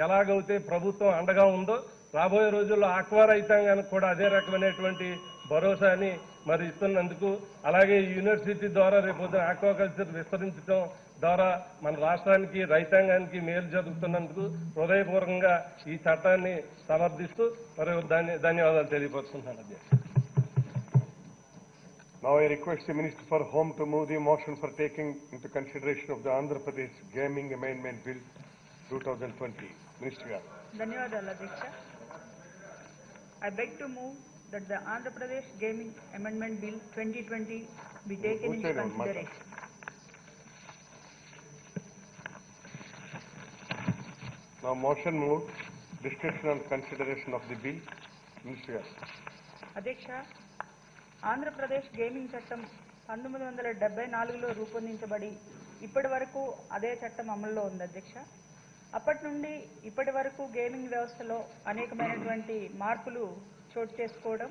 ఎలాగైతే ప్రభుత్వం అండగా ఉందో, రాబోయే రోజుల్లో ఆక్వా రైతాంగానికి కూడా అదే రకమైనటువంటి భరోసాని మరి ఇస్తున్నందుకు, అలాగే యూనివర్సిటీ ద్వారా రేపు ఆక్వాకల్చర్ విస్తరించడం ద్వారా మన రాష్ట్రానికి రైతాంగానికి మేలు జరుగుతున్నందుకు హృదయపూర్వకంగా ఈ చట్టాన్ని సమర్థిస్తూ మరి ధన్యవాదాలు తెలియపరుస్తున్నాను అధ్యక్ష. Now I request the Minister for Home to move the motion for taking into consideration of the Andhra Pradesh Gaming Amendment Bill 2020. Minister garu. ధన్యవాదాలు అధ్యక్ష. I beg to move that the Andhra Pradesh Gaming Amendment Bill 2020 be taken into consideration. Now motion moved. Discussion on consideration of the bill. Minister garu. అధ్యక్ష, Andhra Pradesh gaming చట్టం 1974లో రూపొందించబడి ఇప్పటి వరకు అదే చట్టం అమల్లో ఉంది అధ్యక్ష. అప్పటి నుండి ఇప్పటి వరకు గేమింగ్ వ్యవస్థలో అనేకమైనటువంటి మార్పులు చోటు చేసుకోవడం,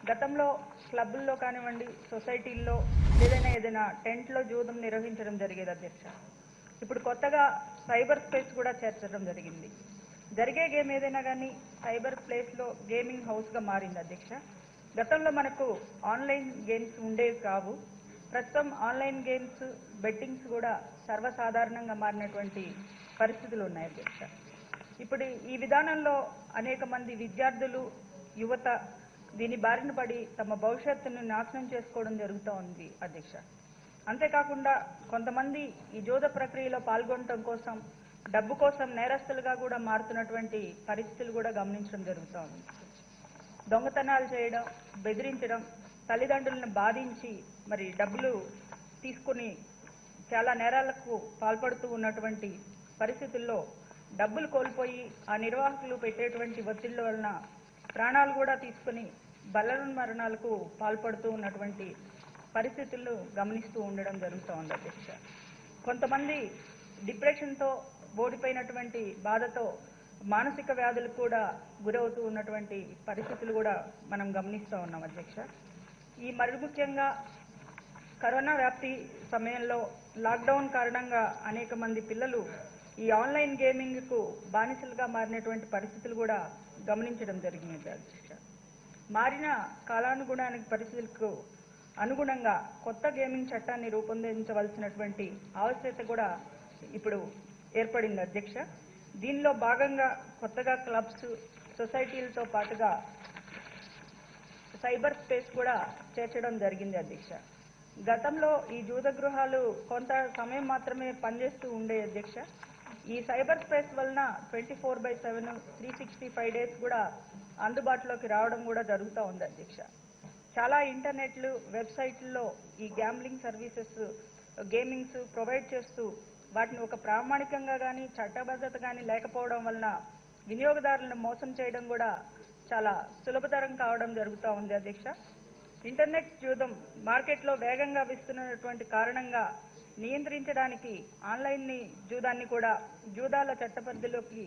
గతంలో క్లబ్బుల్లో కానివ్వండి, సొసైటీల్లో ఏదైనా టెంట్లో జూదం నిర్వహించడం జరిగేది అధ్యక్ష. ఇప్పుడు కొత్తగా సైబర్ స్పేస్ కూడా చేర్చడం జరిగింది. జరిగే గేమ్ ఏదైనా కానీ సైబర్ ప్లేస్లో గేమింగ్ హౌస్గా మారింది అధ్యక్ష. గతంలో మనకు ఆన్లైన్ గేమ్స్ ఉండేవి కావు. ప్రస్తుతం ఆన్లైన్ గేమ్స్, బెట్టింగ్స్ కూడా సర్వసాధారణంగా మారినటువంటి పరిస్థితులు ఉన్నాయి అధ్యక్ష. ఇప్పుడు ఈ విధానంలో అనేక మంది విద్యార్థులు, యువత దీని బారిన పడి తమ భవిష్యత్తును నాశనం చేసుకోవడం జరుగుతూ ఉంది అధ్యక్ష. అంతేకాకుండా కొంతమంది ఈ జూద ప్రక్రియలో పాల్గొనడం కోసం, డబ్బు కోసం నేరస్తులుగా కూడా మారుతున్నటువంటి పరిస్థితులు కూడా గమనించడం జరుగుతూ ఉంది. దొంగతనాలు చేయడం, బెదిరించడం, తల్లిదండ్రులను బాధించి మరి డబ్బులు తీసుకుని చాలా నేరాలకు పాల్పడుతూ ఉన్నటువంటి పరిస్థితుల్లో డబ్బులు కోల్పోయి ఆ నిర్వాహకులు పెట్టేటువంటి ఒత్తిళ్ల వలన ప్రాణాలు కూడా తీసుకుని మరణాలకు పాల్పడుతూ ఉన్నటువంటి పరిస్థితులను గమనిస్తూ ఉండడం జరుగుతూ ఉంది అధ్యక్ష. కొంతమంది డిప్రెషన్తో, ఓడిపోయినటువంటి బాధతో మానసిక వ్యాధులకు కూడా గురవుతూ ఉన్నటువంటి పరిస్థితులు కూడా మనం గమనిస్తూ ఉన్నాం అధ్యక్ష. ఈ మరి ముఖ్యంగా కరోనా వ్యాప్తి సమయంలో లాక్డౌన్ కారణంగా అనేక మంది పిల్లలు ఈ ఆన్లైన్ గేమింగ్కు బానిసలుగా మారినటువంటి పరిస్థితులు కూడా గమనించడం జరిగింది అధ్యక్ష. మారిన కాలానుగుణానికి పరిస్థితులకు అనుగుణంగా కొత్త గేమింగ్ చట్టాన్ని రూపొందించవలసినటువంటి ఆవశ్యకత కూడా ఇప్పుడు ఏర్పడింది అధ్యక్ష. దీనిలో భాగంగా కొత్తగా క్లబ్స్, సొసైటీలతో పాటుగా సైబర్ స్పేస్ కూడా చేర్చడం జరిగింది అధ్యక్ష. గతంలో ఈ జూద గృహాలు కొంత సమయం మాత్రమే పనిచేస్తూ ఉండే అధ్యక్ష. ఈ సైబర్ స్పేస్ వలన 24/7 365 డేస్ కూడా అందుబాటులోకి రావడం కూడా జరుగుతూ ఉంది అధ్యక్ష. చాలా ఇంటర్నెట్లు, వెబ్సైట్లలో ఈ గ్యాంబ్లింగ్ సర్వీసెస్, గేమింగ్స్ ప్రొవైడ్ చేస్తూ వాటిని ఒక ప్రామాణికంగా కానీ, చట్టబద్ధత కానీ లేకపోవడం వలన వినియోగదారులను మోసం చేయడం కూడా చాలా సులభతరం కావడం జరుగుతూ ఉంది అధ్యక్ష. ఇంటర్నెట్ జూదం మార్కెట్లో వేగంగా విస్తున్నటువంటి కారణంగా నియంత్రించడానికి ఆన్లైన్ జూదాన్ని కూడా జూదాల చట్టపరిధిలోకి,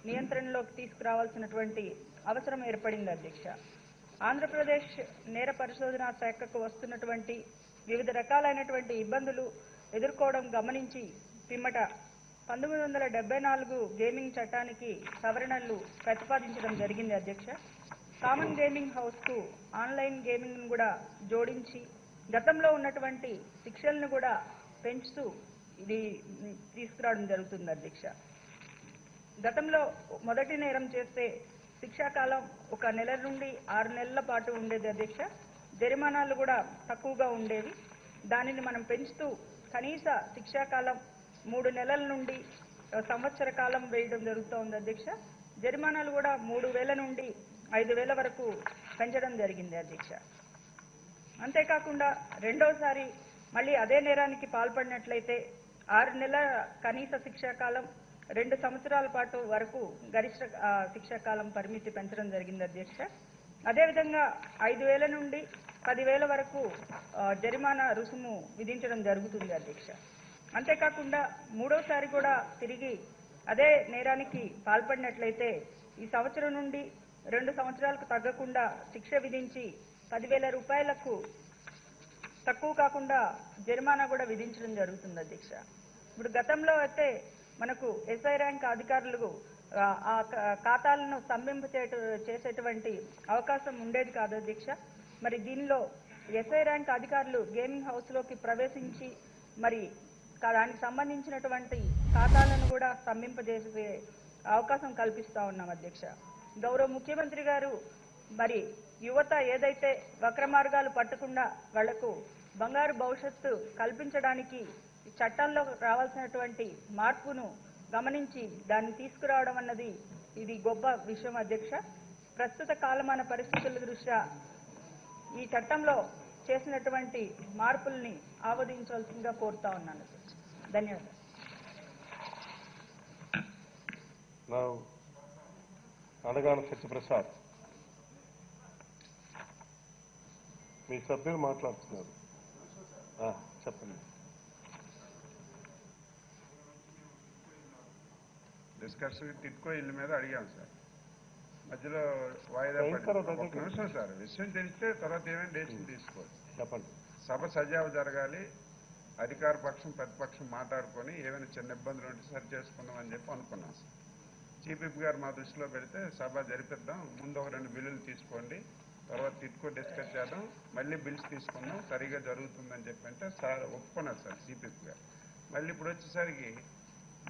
నియంత్రణలోకి తీసుకురావాల్సినటువంటి అవసరం ఏర్పడింది అధ్యక్ష. ఆంధ్రప్రదేశ్ నేర పరిశోధనా శాఖకు వస్తున్నటువంటి వివిధ రకాలైనటువంటి ఇబ్బందులు ఎదుర్కోవడం గమనించి పిమ్మట 1974 గేమింగ్ చట్టానికి సవరణలు ప్రతిపాదించడం జరిగింది అధ్యక్ష. కామన్ గేమింగ్ హౌస్కు ఆన్లైన్ గేమింగ్ను కూడా జోడించి గతంలో ఉన్నటువంటి శిక్షలను కూడా పెంచుతూ ఇది తీసుకురావడం జరుగుతుంది అధ్యక్ష. గతంలో మొదటి నేరం చేస్తే శిక్షాకాలం 1 నెల నుండి 6 నెలల పాటు ఉండేది అధ్యక్ష. జరిమానాలు కూడా తక్కువగా ఉండేవి. దానిని మనం పెంచుతూ కనీస శిక్షాకాలం 3 నెలల నుండి సంవత్సర కాలం వేయడం జరుగుతోంది అధ్యక్ష. జరిమానాలు కూడా 3,000 నుండి 5,000 వరకు పెంచడం జరిగింది అధ్యక్ష. అంతేకాకుండా రెండోసారి మళ్ళీ అదే నేరానికి పాల్పడినట్లయితే 6 నెలల కనీస శిక్షాకాలం, 2 సంవత్సరాల పాటు వరకు గరిష్ట శిక్షాకాలం పరిమితి పెంచడం జరిగింది అధ్యక్ష. అదేవిధంగా 5,000 నుండి 10,000 వరకు జరిమానా రుసుము విధించడం జరుగుతుంది అధ్యక్ష. అంతేకాకుండా మూడోసారి కూడా తిరిగి అదే నేరానికి పాల్పడినట్లయితే ఈ సంవత్సరం నుండి 2 సంవత్సరాలకు తగ్గకుండా శిక్ష విధించి 10,000 రూపాయలకు తక్కువ కాకుండా జరిమానా కూడా విధించడం జరుగుతుంది అధ్యక్ష. ఇప్పుడు గతంలో అయితే మనకు ఎస్ఐ ర్యాంక్ అధికారులు ఆ ఖాతాలను స్తంభింప చేసేటువంటి అవకాశం ఉండేది కాదు అధ్యక్ష. మరి దీనిలో ఎస్ఐ ర్యాంక్ అధికారులు గేమింగ్ హౌస్లోకి ప్రవేశించి మరి దానికి సంబంధించినటువంటి ఖాతాలను కూడా స్తంభింపజేసే అవకాశం కల్పిస్తా ఉన్నాం అధ్యక్ష. గౌరవ ముఖ్యమంత్రి గారు మరి యువత ఏదైతే వక్ర మార్గాలు పట్టకుండా వాళ్లకు బంగారు భవిష్యత్తు కల్పించడానికి చట్టాల్లో రావాల్సినటువంటి మార్పును గమనించి దాన్ని తీసుకురావడం అన్నది ఇది గొప్ప విషయం అధ్యక్ష. ప్రస్తుత కాలమాన పరిస్థితుల దృష్ట్యా ఈ చట్టంలో చేసినటువంటి మార్పుల్ని ఆమోదించవలసిందిగా కోరుతా ఉన్నాను. ధన్యవాదాలు. అడగాన సత్యప్రసాద్ మీ సభ్యులు మాట్లాడుతున్నారు, చెప్పండి. డిస్కషన్ టిట్కో ఇల్లు మీద అడిగాను సార్, మధ్యలో వాయిదా పడింది. నిమిషం సార్, విషయం తెలిస్తే తర్వాత ఏమైనా డెసిషన్ తీసుకోవచ్చు. చెప్పండి. సభ సజావ జరగాలి, అధికార పక్షం ప్రతిపక్షం మాట్లాడుకొని ఏమైనా చిన్న ఇబ్బందులు ఉంటే సరి చేసుకుందామని చెప్పి అనుకున్నాం సార్. చీఫ్ విప్ గారు మా దృష్టిలో పెడితే సభ జరిపిద్దాం, ముందు ఒక 2 బిల్లులు తీసుకోండి, తర్వాత టిట్కో డిస్కస్ చేద్దాం, మళ్ళీ బిల్స్ తీసుకుందాం, సరిగా జరుగుతుందని చెప్పి అంటే సార్ ఒప్పుకున్నారు సార్ చీఫ్ విప్ గారు. మళ్ళీ ఇప్పుడు వచ్చేసరికి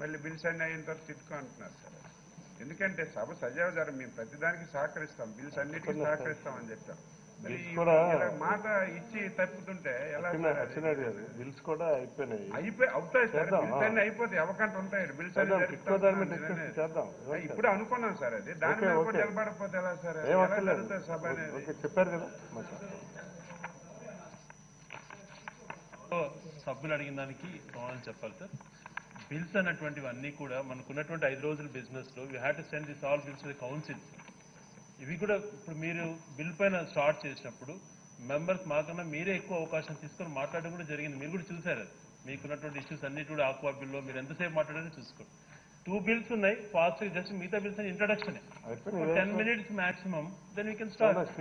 మళ్ళీ బిల్స్ అన్నీ అయిన తర్వాత టిట్కో అంటున్నారు సార్. ఎందుకంటే సభ సజావ జరగ మేము ప్రతిదానికి సహకరిస్తాం, బిల్స్ అన్నిటికీ సహకరిస్తామని చెప్పారు. మాట ఇచ్చి తప్పుతుంటే ఎలా బిల్స్ కూడా అయిపోయినాయి, అవుతాయి సార్, బిల్స్ అన్ని అయిపోతాయి, అవకంట ఉంటాయి బిల్స్ ఇప్పుడు అనుకున్నాం సార్. అది దాని మీద కూడా నిలబడకపోతే ఎలా సార్, జరుగుతుంది సభ అనేది. చెప్పారు కదా సభ్యులు అడిగిన దానికి సమాధానం చెప్పాలి సార్. బిల్స్ అన్నటువంటివన్నీ కూడా మనకున్నటువంటి 5 రోజుల బిజినెస్ లో we have to send this all bills to the council. ఇవి కూడా ఇప్పుడు మీరు బిల్ పైన స్టార్ట్ చేసినప్పుడు మెంబర్స్ మాకన్నా మీరే ఎక్కువ అవకాశం తీసుకొని మాట్లాడడం కూడా జరిగింది. మీరు కూడా చూసారు మీకున్నటువంటి ఇష్యూస్ అన్ని కూడా ఆక్వా బిల్లో మీరు ఎంతసేపు మాట్లాడారో చూసుకోండి. 2 బిల్స్ ఉన్నాయి ఫాస్ట్, జస్ట్ మిగతా బిల్స్ అని introduction 10 minutes maximum, then we can start.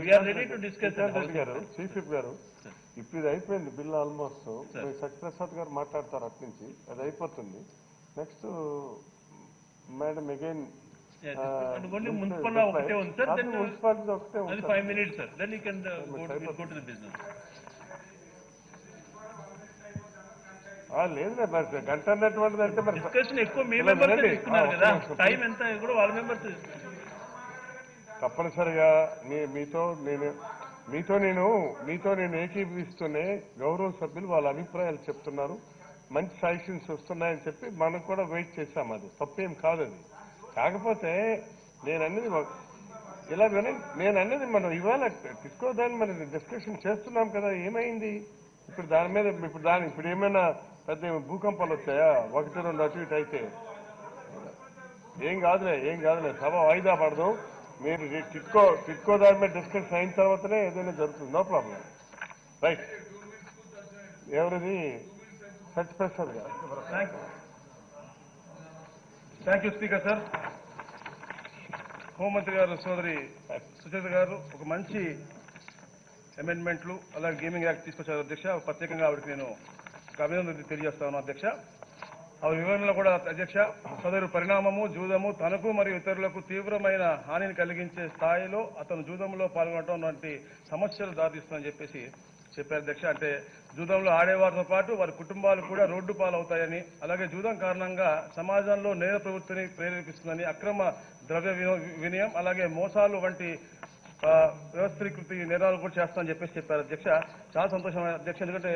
We are ready to discuss. Chief whip గారు ఇప్పుడు ఇది అయిపోయింది బిల్ ఆల్మోస్ట్. సత్యప్రసాద్ గారు మాట్లాడతారు అటు నుంచి, అది అయిపోతుంది. నెక్స్ట్ మేడం అగైన్ మున్సిపల్ ఒకటే ఉంది సార్, అది 5 minutes sir, then you can go to the business. లేదు మరి గంట అన్నటువంటిది అంటే మరి డిస్కషన్ ఎక్కువ మీ మెంబర్స్ తీసుకున్నారు కదా, టైం ఎంత కూడా వాళ్ళ మెంబర్స్. తప్పనిసరిగా మీతో నేను ఏకీభవిస్తూనే గౌరవ సభ్యులు వాళ్ళ అభిప్రాయాలు చెప్తున్నారు, మంచి సజెషన్స్ వస్తున్నాయని చెప్పి మనం కూడా వెయిట్ చేశాం. అది తప్పేం కాదు. అది కాకపోతే నేనన్నది ఇలా నేనన్నది మనం ఇవాళ తీసుకోదాన్ని మనం డిస్కషన్ చేస్తున్నాం కదా, ఏమైంది ఇప్పుడు దాని మీద? ఇప్పుడు ఏమైనా పెద్ద భూకంపాలు వచ్చాయా? 1-2 అటు ఇటు అయితే ఏం కాదులే, సభ వాయిదా పడదు. మీరు టిట్కో దాని మీద డిస్కషన్ అయిన తర్వాతనే ఏదైనా జరుగుతుంది, నో ప్రాబ్లం. రైట్. ఎవరిది? సత్యప్రసాద్ గారు. Thank you speaker sir. హోంమంత్రి గారు సోదరి సుచేత గారు ఒక మంచి అమెండ్మెంట్లు అలాగే గేమింగ్ యాక్ట్ తీసుకొచ్చారు అధ్యక్ష. ప్రత్యేకంగా ఆవిడకి నేను ఒక అభినందన తెలియజేస్తా ఉన్నాను అధ్యక్ష. ఆవిడ వివరణలో కూడా అధ్యక్ష, సదరు పరిణామము జూదము తనకు మరియు ఇతరులకు తీవ్రమైన హానిని కలిగించే స్థాయిలో అతను జూదంలో పాల్గొనడం వంటి సమస్యలు దారితీస్తుందని చెప్పేసి చెప్పారు అధ్యక్ష. అంటే జూదంలో ఆడేవారితో పాటు వారి కుటుంబాలు కూడా రోడ్డు పాలవుతాయని, అలాగే జూదం కారణంగా సమాజంలో నేర ప్రవృత్తిని ప్రేరేపిస్తుందని, అక్రమ ద్రవ్య వినియం అలాగే మోసాలు వంటి వ్యవస్థీకృతి నేరాలు కూడా చేస్తామని చెప్పారు అధ్యక్ష. చాలా సంతోషం అధ్యక్ష. ఎందుకంటే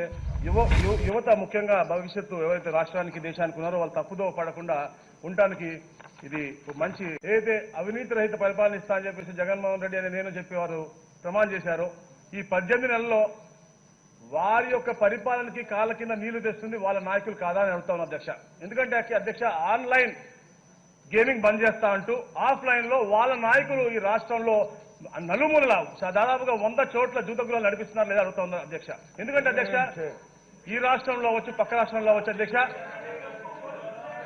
యువత ముఖ్యంగా భవిష్యత్తు ఎవరైతే రాష్ట్రానికి దేశానికి ఉన్నారో వాళ్ళు తప్పుదో పడకుండా ఉండటానికి ఇది మంచి ఏదైతే అవినీతి రహిత పరిపాలన ఇస్తా అని చెప్పేసి జగన్మోహన్ రెడ్డి అని నేను చెప్పేవారు ప్రమాణం చేశారు. ఈ 18 నెలల్లో వారి యొక్క పరిపాలనకి కాళ్ళ కింద నీళ్లు తెస్తుంది వాళ్ళ నాయకులు కాదా అని అడుగుతా ఉన్నా అధ్యక్ష. ఎందుకంటే అధ్యక్ష ఆన్లైన్ గేమింగ్ బంద్ చేస్తా అంటూ ఆఫ్లైన్ లో వాళ్ళ నాయకులు ఈ రాష్ట్రంలో నలుమూలల దాదాపుగా 100 చోట్ల జూతగులాలు నడిపిస్తున్నారు లేదా అడుగుతా ఉన్నారు అధ్యక్ష. ఎందుకంటే అధ్యక్ష ఈ రాష్ట్రంలో వచ్చి పక్క రాష్ట్రంలో వచ్చి అధ్యక్ష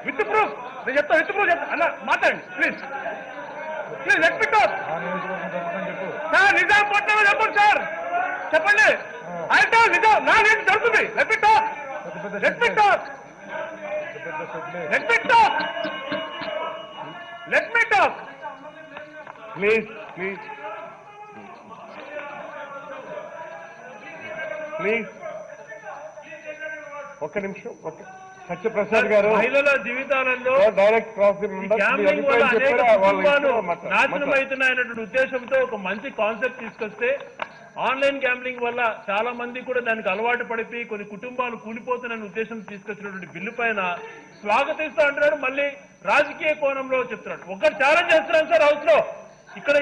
విత్ ప్రూఫ్ నేను చెప్తా విత్ ప్రూఫ్ చెప్తా అన్న మాట్లాడండి please let me talk sir. నిజాంపట్నంలో చెప్పండి సార్ చెప్పండి. అయితే నిజం నా నేను జరుగుతుంది. Let me talk let me talk let me talk let me talk please ఒక్క నిమిషం. సత్యప్రసాద్ గారు మహిళల జీవితాలలో డైరెక్ట్ క్రాస్ గ్యాంబ్లింగ్ వల్ల అనేక కుటుంబాలు నాశనం అవుతున్నాయనేటువంటి ఉద్దేశంతో ఒక మంచి కాన్సెప్ట్ తీసుకొస్తే ఆన్లైన్ గ్యాంబ్లింగ్ వల్ల చాలా మంది కూడా దానికి అలవాటు పడిపోయి కొన్ని కుటుంబాలు కూలిపోతున్న ఉద్దేశం తీసుకొచ్చినటువంటి బిల్లు పైన స్వాగతిస్తూ అంటున్నాడు. మళ్ళీ రాజకీయ కోణంలో చెప్తున్నాడు. ఒకటి ఛాలెంజ్ చేస్తున్నాను సార్ హౌస్ లో. ఇక్కడ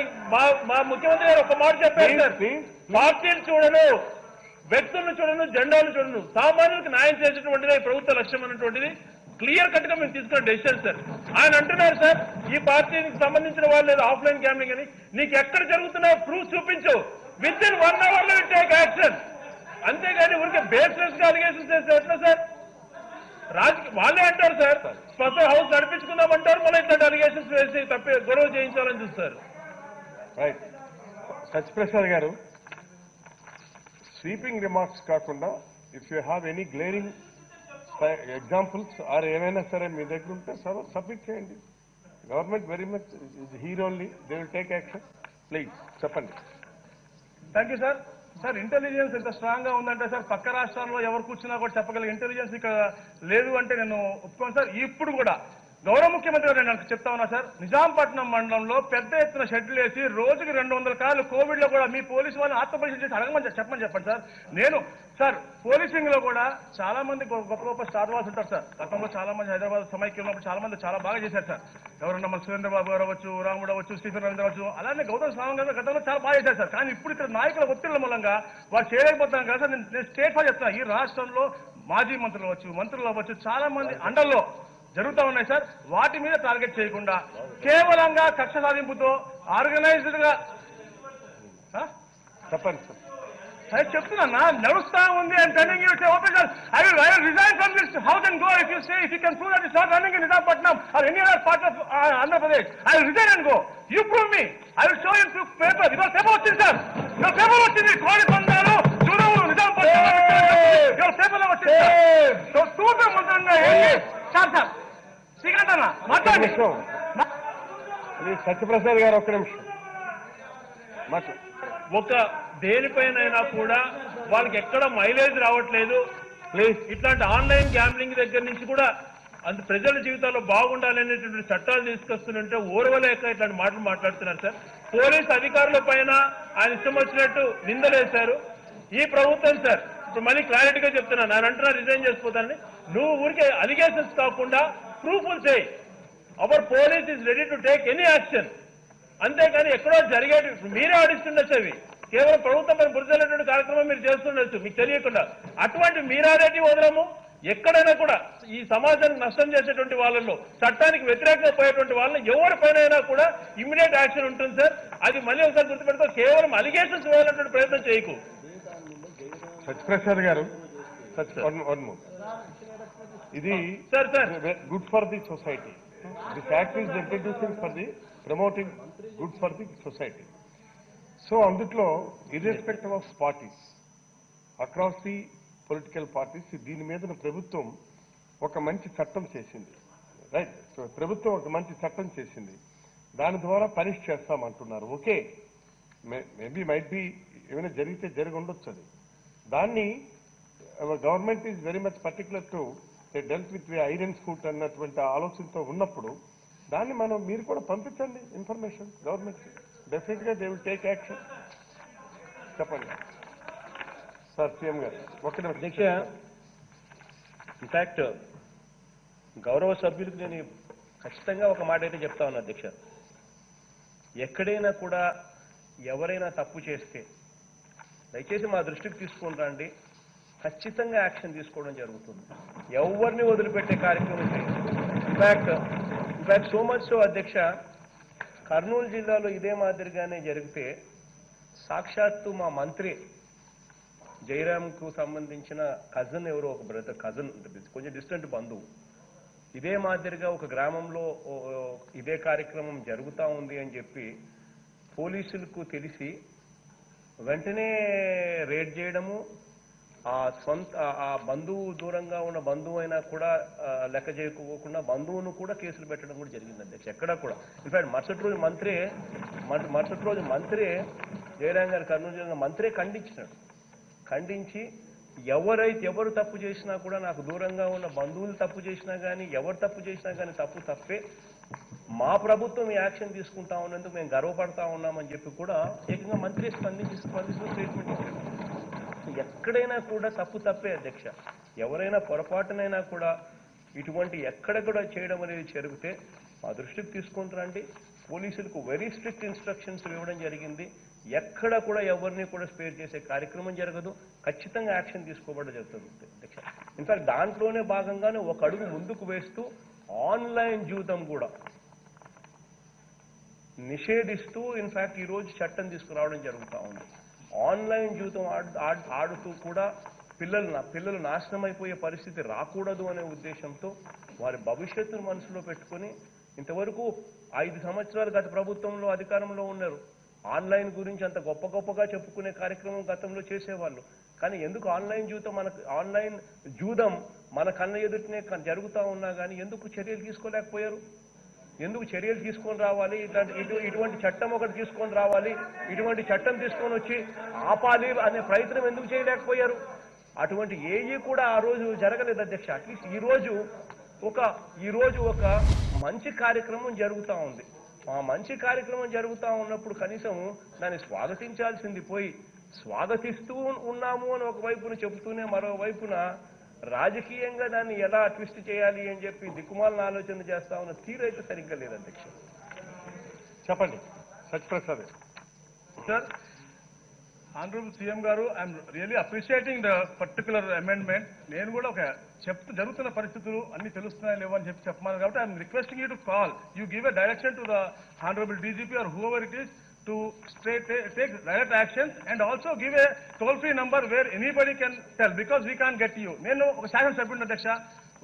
మా ముఖ్యమంత్రి గారు ఒక మాట చెప్పారు సార్, పార్టీలు చూడను, వ్యక్తులను చూడను, జెండాలు చూడను, సామాన్యులకు న్యాయం చేసేటువంటిది ప్రభుత్వ లక్ష్యం అన్నటువంటిది క్లియర్ కట్ గా మేము తీసుకున్న డెసిషన్ సార్. ఆయన అంటున్నారు సార్ ఈ పార్టీకి సంబంధించిన వాళ్ళు లేదు ఆఫ్లైన్ గ్యాంబ్లింగ్ అని, నీకు ఎక్కడ జరుగుతున్నా ప్రూఫ్ చూపించు, విత్ ఇన్ 1 hour లో టేక్ యాక్షన్. అంతేగాని ఊరికే బేస్లెస్ గా అలిగేషన్ చేస్తే ఎట్లా సార్? వాళ్ళే అంటారు సార్ స్పెషల్ హౌస్ నడిపించుకుందామంటారు, మళ్ళీ ఇట్లాంటి అలిగేషన్స్ వేసి తప్పే గొడవ చేయించాలని చూస్తారు. రైట్. సత్యప్రసాద్ గారు స్వీపింగ్ రిమార్క్స్ కాకుండా if you have any glaring examples or ఏమైనా సరే మీ దగ్గర ఉంటే సార్ సబ్మిట్ చేయండి. Government very much here only they will take action. Please చెప్పండి. Thank you sir. Sir intelligence ఎంత స్ట్రాంగ్ గా ఉందంటే సార్ పక్క రాష్ట్రాల్లో ఎవరు కూర్చున్నా కూడా చెప్పగలిగే ఇంటెలిజెన్స్ ఇక్కడ లేదు అంటే నేను ఒప్పుకోను సార్. ఇప్పుడు కూడా గౌరవ ముఖ్యమంత్రి గారు నేను చెప్తా ఉన్నా సార్, నిజాంపట్నం మండలంలో పెద్ద ఎత్తున షెడ్లు వేసి రోజుకి 200 కార్లు కోవిడ్ లో కూడా మీ పోలీసు వాళ్ళని ఆత్మపరిశీలన చేసి అడగమని చెప్పండి సార్. నేను సార్ పోలీసింగ్ లో కూడా చాలా మంది గొప్ప స్టార్ వాల్స్ ఉంటారు సార్. గతంలో చాలా మంది హైదరాబాద్ సమైక్యం ఉన్నప్పుడు చాలా మంది చాలా బాగా చేశారు సార్. ఎవరన్నా మన సురేంద్రబాబు గారు అవ్వచ్చు, రాముడు అవ్వచ్చు, స్టీఫెన్ రవీంద్ర అవ్వచ్చు, అలానే గౌతమ్ స్వామి గారు గతంలో చాలా బాగా చేశారు సార్. కానీ ఇప్పుడు ఇక్కడ నాయకుల ఒత్తిళ్ల మూలంగా వారు చేయలేకపోతున్నాం కదా సార్. నేను స్టేట్ ఫార్ చెప్తున్నా, ఈ రాష్ట్రంలో మాజీ మంత్రులు అవ్వచ్చు చాలా మంది అండల్లో జరుగుతూ ఉన్నాయి సార్. వాటి మీద టార్గెట్ చేయకుండా కేవలంగా కక్ష సాధింపుతో ఆర్గనైజ్డ్ గా చెప్పండి సార్ చెప్తున్నా నడుస్తా ఉంది and turning you open sir. I will resign from this house and go if you can prove that it's not running in Nizampatnam or any other part of Andhra Pradesh. I will resign and go. You prove me. I will show you through paper. ఇవాళ paper వచ్చింది sir. ఇవాళ paper వచ్చింది. కోడి పందాలు జూదములు నిజాంపట్నం ఇవాళ పేపర్లో వచ్చింది sir. తూపే ముందు సార్ సార్ శ్రీకాంత్ అన్న మాట్లాడి. సత్యప్రసాద్ గారు ఒక్క నిమిషం మాట్లాడు. ఒక దేనిపైనైనా కూడా వాళ్ళకి ఎక్కడ మైలేజ్ రావట్లేదు. ప్లీజ్ ఇట్లాంటి ఆన్లైన్ గ్యాంబ్లింగ్ దగ్గర నుంచి కూడా అంత ప్రజల జీవితాల్లో బాగుండాలనేటువంటి చట్టాలు తీసుకొస్తుంటే ఓర్వలేక ఇట్లాంటి మాటలు మాట్లాడుతున్నారు సార్. పోలీస్ అధికారుల పైన ఆయన ఇష్టం వచ్చినట్టు నిందలేశారు. ఈ ప్రభుత్వం సార్ ఇప్పుడు మళ్ళీ క్లారిటీగా చెప్తున్నాను, నేను అంటున్నా రిజైన్ చేసిపోతానని. నువ్వు ఊరికే అలిగేషన్స్ కాకుండా ప్రూఫ్లు చేయి. Our police is ready to take any action. అంతేగాని ఎక్కడో జరిగేటి మీరే ఆడిస్తుండొచ్చు. అవి కేవలం ప్రభుత్వం పైన బురదలేటువంటి కార్యక్రమం మీరు చేస్తుండొచ్చు మీకు తెలియకుండా. అటువంటి మీరారేటి వదలము. ఎక్కడైనా కూడా ఈ సమాజానికి నష్టం చేసేటువంటి వాళ్ళలో చట్టానికి వ్యతిరేకంగా పోయేటువంటి వాళ్ళని ఎవరిపైన కూడా ఇమ్మీడియట్ యాక్షన్ ఉంటుంది సార్. అది మళ్ళీ ఒకసారి గుర్తుపెట్టుకో. కేవలం అలిగేషన్స్ వేయాలన్నటువంటి ప్రయత్నం చేయకు. సత్యప్రసాద్ గారు ఇది good for the society. This act is introducing for the promoting good for the society. So అందుట్లో irrespective of parties across the political parties దీని మీద ప్రభుత్వం ఒక మంచి చట్టం చేసింది. రైట్. సో ప్రభుత్వం ఒక మంచి చట్టం చేసింది. దాని ద్వారా పనిష్ చేస్తామంటున్నారు. ఓకే, మేబీ మైట్ బి ఏమైనా జరిగితే జరిగి ఉండొచ్చు. అది దాన్ని government is very much particular to dealt with irons foot అన్నటువంటి ఆలోచనతో ఉన్నప్పుడు దాన్ని మీరు కూడా పంపించండి information government. Definitely they will take action. చెప్పండి సార్ సీఎం గారు. ఒక్క నిమిషం అధ్యక్ష, ఇన్ఫాక్ట్ గౌరవ సభ్యులకు నేను ఖచ్చితంగా ఒక మాట అయితే చెప్తా ఉన్నా అధ్యక్ష. ఎక్కడైనా కూడా ఎవరైనా తప్పు చేస్తే దయచేసి మా దృష్టికి తీసుకుని రండి, ఖచ్చితంగా యాక్షన్ తీసుకోవడం జరుగుతుంది. ఎవరిని వదిలిపెట్టే కార్యక్రమం చేయాలి. ఇన్ఫాక్ట్ సో మచ్ సో అధ్యక్ష, కర్నూలు జిల్లాలో ఇదే మాదిరిగానే జరిగితే సాక్షాత్తు మా మంత్రి జయరాంకు సంబంధించిన కజన్, ఎవరో ఒక బ్రదర్ కజన్, కొంచెం డిస్టెంట్ బంధువు, ఇదే మాదిరిగా ఒక గ్రామంలో ఇదే కార్యక్రమం జరుగుతూ ఉంది అని చెప్పి పోలీసులకు తెలిసి వెంటనే రేడ్ చేయడము, ఆ బంధువు దూరంగా ఉన్న బంధువు అయినా కూడా లెక్క చేయకోకుండా బంధువును కూడా కేసులు పెట్టడం కూడా జరిగింది అధ్యక్ష. ఎక్కడా కూడా ఇన్ఫాక్ట్ మరుసటి రోజు మంత్రి జయరాం గారు, కర్నూలు జిల్లా మంత్రే ఖండించి ఎవరు తప్పు చేసినా కూడా, నాకు దూరంగా ఉన్న బంధువులు తప్పు చేసినా కానీ, ఎవరు తప్పు చేసినా కానీ తప్పే, మా ప్రభుత్వం ఈ యాక్షన్ తీసుకుంటా ఉన్నందుకు మేము గర్వపడతా ఉన్నామని చెప్పి కూడా ఏకంగా మంత్రి స్పందిస్తూ స్టేట్మెంట్ ఇచ్చారు. ఎక్కడైనా కూడా తప్పే అధ్యక్ష. ఎవరైనా పొరపాటునైనా కూడా ఇటువంటి ఎక్కడ కూడా చేయడం అనేది జరిగితే మా దృష్టికి తీసుకుంటారండి. పోలీసులకు వెరీ స్ట్రిక్ట్ ఇన్స్ట్రక్షన్స్ ఇవ్వడం జరిగింది. ఎక్కడ కూడా ఎవరిని కూడా స్పేర్ చేసే కార్యక్రమం జరగదు, ఖచ్చితంగా యాక్షన్ తీసుకోవడం జరుగుతుంది అధ్యక్ష. ఇన్ఫాక్ట్ దాంట్లోనే భాగంగానే ఒక అడుగు ముందుకు వేస్తూ ఆన్లైన్ జూదం కూడా నిషేధిస్తూ ఇన్ఫాక్ట్ ఈరోజు చట్టం తీసుకురావడం జరుగుతూ ఉంది. ఆన్లైన్ జూదం ఆడుతూ కూడా పిల్లలు నాశనం అయిపోయే పరిస్థితి రాకూడదు అనే ఉద్దేశంతో వారి భవిష్యత్తును మనసులో పెట్టుకుని ఇంతవరకు 5 సంవత్సరాలు గత ప్రభుత్వంలో అధికారంలో ఉన్నారు. ఆన్లైన్ గురించి అంత గొప్పగా చెప్పుకునే కార్యక్రమం గతంలో చేసేవాళ్ళు. కానీ ఎందుకు ఆన్లైన్ జూదం మన కళ్ళ ఎదుటినే జరుగుతూ ఉన్నా కానీ ఎందుకు చర్యలు తీసుకోలేకపోయారు? ఎందుకు చర్యలు తీసుకొని రావాలి? ఇటువంటి చట్టం ఒకటి తీసుకొని రావాలి, ఇటువంటి చట్టం తీసుకొని వచ్చి ఆపాలి అనే ప్రయత్నం ఎందుకు చేయలేకపోయారు? అటువంటి ఏవి కూడా ఆ రోజు జరగలేదు అధ్యక్ష. అట్లీస్ట్ ఈ రోజు ఒక మంచి కార్యక్రమం జరుగుతూ ఉంది. ఆ మంచి కార్యక్రమం జరుగుతూ ఉన్నప్పుడు కనీసం దాన్ని స్వాగతించాల్సింది పోయి స్వాగతిస్తూ ఉన్నాము అని ఒకవైపున చెబుతూనే మరోవైపున రాజకీయంగా దాన్ని ఎలా ట్విస్ట్ చేయాలి అని చెప్పి దిక్కుమాలను ఆలోచన చేస్తా ఉన్న తీరు అయితే సరిగ్గా లేదు అధ్యక్ష. చెప్పండి సత్యప్రసాద్ సార్. ఆనరబుల్ సీఎం గారు, I'm really appreciating the particular amendment. నేను కూడా ఒక జరుగుతున్న పరిస్థితులు అన్ని తెలుస్తున్నాయో లేవో అని చెప్పమన్నారు కాబట్టి I'm requesting you to call, you give a direction to the honourable DGP or whoever it is to take direct actions and also give a toll-free number where anybody can tell, because we can't get you. నేను ఒక శాసన సభ్యుడిని అధ్యక్ష,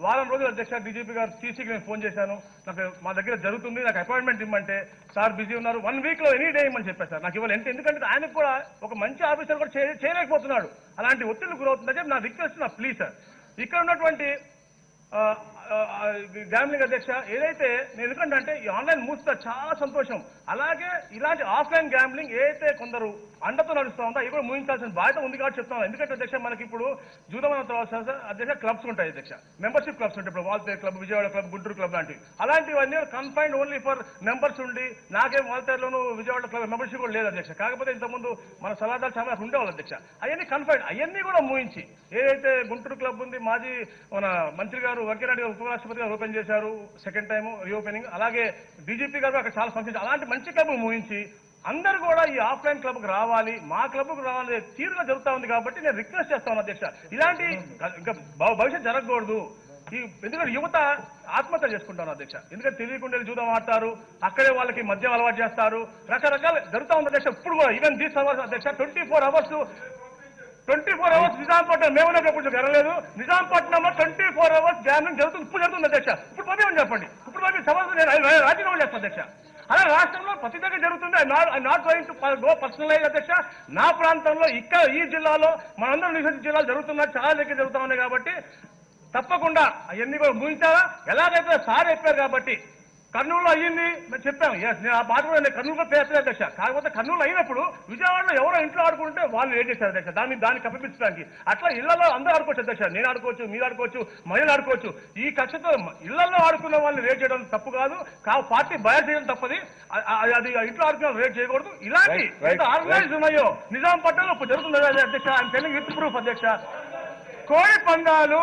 వారం రోజులు అధ్యక్ష DGP గారు సీసీకి నేను phone చేశాను, నాకు మా దగ్గర జరుగుతుంది, నాకు అపాయింట్మెంట్ ఇమ్మంటే సార్ బిజీ ఉన్నారు, 1 వీక్లో ఎనీ డే ఇమ్మని చెప్పారు సార్. నాకు ఇవ్వాలి ఎందుకంటే ఆయనకు కూడా ఒక మంచి ఆఫీసర్ కూడా చేయలేకపోతున్నాడు, అలాంటి ఒత్తిళ్లు గురవుతుందని చెప్పి నా రిక్వెస్ట్, నా ప్లీజ్ సార్. ఇక్కడ ఉన్నటువంటి గ్యామ్లింగ్ అధ్యక్ష ఏదైతే నేను ఎందుకంటే ఈ ఆన్లైన్ మూస్తా చాలా సంతోషం, అలాగే ఇలాంటి ఆఫ్లైన్ గ్యామ్లింగ్ ఏదైతే కొందరు అండతో నడుస్తూ ఉందో అవి కూడా ముగించాల్సిన బాధ్యత ఉంది కాబట్టి చెప్తాను. ఎందుకంటే అధ్యక్ష మనకి ఇప్పుడు జూదమైన తర్వాత అధ్యక్ష క్లబ్స్ ఉంటాయి అధ్యక్ష, మెంబర్షిప్ క్లబ్స్ ఉంటాయి. ఇప్పుడు Waltair club, Vijayawada club, Guntur club లాంటివి, అలాంటివన్నీ కన్ఫైన్డ్ ఓన్లీ ఫర్ మెంబర్స్ ఉండి, నాకేం వాల్తేరులోను విజయవాడ క్లబ్ మెంబర్షిప్ కూడా లేదు అధ్యక్ష. కాకపోతే ఇంతకుముందు మన సలహాదారు చాలా ఉండేవాళ్ళు అధ్యక్ష, అవన్నీ కన్ఫైన్డ్, అవన్నీ కూడా ముగించి ఏదైతే గుంటూరు క్లబ్ ఉంది, మాజీ మన మంత్రి గారు వెంకయ్యనాయుడు గారు ఉపరాష్ట్రపతి గారు ఓపెన్ చేశారు సెకండ్ టైం రీఓపెనింగ్, అలాగే డీజీపీ గారు అక్కడ చాలా ఫంక్షన్, అలాంటి మంచి క్లబ్లు ముగించి అందరూ కూడా ఈ ఆఫ్లైన్ క్లబ్కి రావాలి, మా క్లబ్కు రావాలి తీరుగా జరుగుతూ ఉంది. కాబట్టి నేను రిక్వెస్ట్ చేస్తాను అధ్యక్ష, ఇలాంటి ఇంకా భవిష్యత్ జరగకూడదు. ఎందుకంటే యువత ఆత్మహత్య చేసుకుంటాను అధ్యక్ష, ఎందుకంటే తెలియకుండా జూదం ఆడతారు, అక్కడే వాళ్ళకి మద్యం అలవాటు చేస్తారు, రకరకాల జరుగుతూ ఉంది అధ్యక్ష. ఇప్పుడు కూడా ఈవెన్ దీస్ అవర్స్ అధ్యక్ష 24 hours నిజాంపట్నం మేమున్నప్పుడు జరగలేదు, నిజాంపట్నంలో 24 hours గ్యామ్లింగ్ జరుగుతుంది, ఇప్పుడు జరుగుతుంది అధ్యక్ష. ఇప్పుడు పంపించమని చెప్పండి, ఇప్పుడు పంపి సమస్య నేను రాజీనామా చేస్తాను అధ్యక్ష. అలా రాష్ట్రంలో ప్రతి దగ్గర జరుగుతుంది. I not going to go personalize అధ్యక్ష. నా ప్రాంతంలో ఇక్కడ ఈ జిల్లాలో మనందరం నివసించే జిల్లాలు జరుగుతున్నాయి, చాలా దగ్గర జరుగుతూ ఉన్నాయి. కాబట్టి తప్పకుండా అవన్నీ కూడా ముగించాలా, ఎలాగైతే సార్ చెప్పారు కాబట్టి కర్నూలులో అయ్యింది మేము చెప్పాము. ఎస్, నేను ఆ బాధ కూడా నేను కర్నూలులో పేర్చలేదు అధ్యక్ష. కాకపోతే కర్నూలు అయినప్పుడు విజయవాడలో ఎవరో ఇంట్లో ఆడుకుంటే వాళ్ళు ఏం చేశారు అధ్యక్ష, దాన్ని కప్పిపించడానికి. అట్లా ఇళ్లలో అందరూ ఆడుకోవచ్చు అధ్యక్ష. నేను ఆడుకోవచ్చు, మీరు ఆడుకోవచ్చు, మహిళలు ఆడుకోవచ్చు. ఈ కక్షతో ఇళ్లలో ఆడుకున్న వాళ్ళని రేట్ చేయడం తప్పు కాదు, పార్టీ బయట చేయడం తప్పది. అది ఇంట్లో ఆడుకున్న రేట్ చేయకూడదు. ఇలాంటి ఆర్గనైజ్ ఉన్నాయో నిజాంపట్నంలో ఇప్పుడు జరుగుతుంది అధ్యక్ష. ఆయన తెలుగు విత్ ప్రూఫ్ అధ్యక్ష. కోడి పందాలు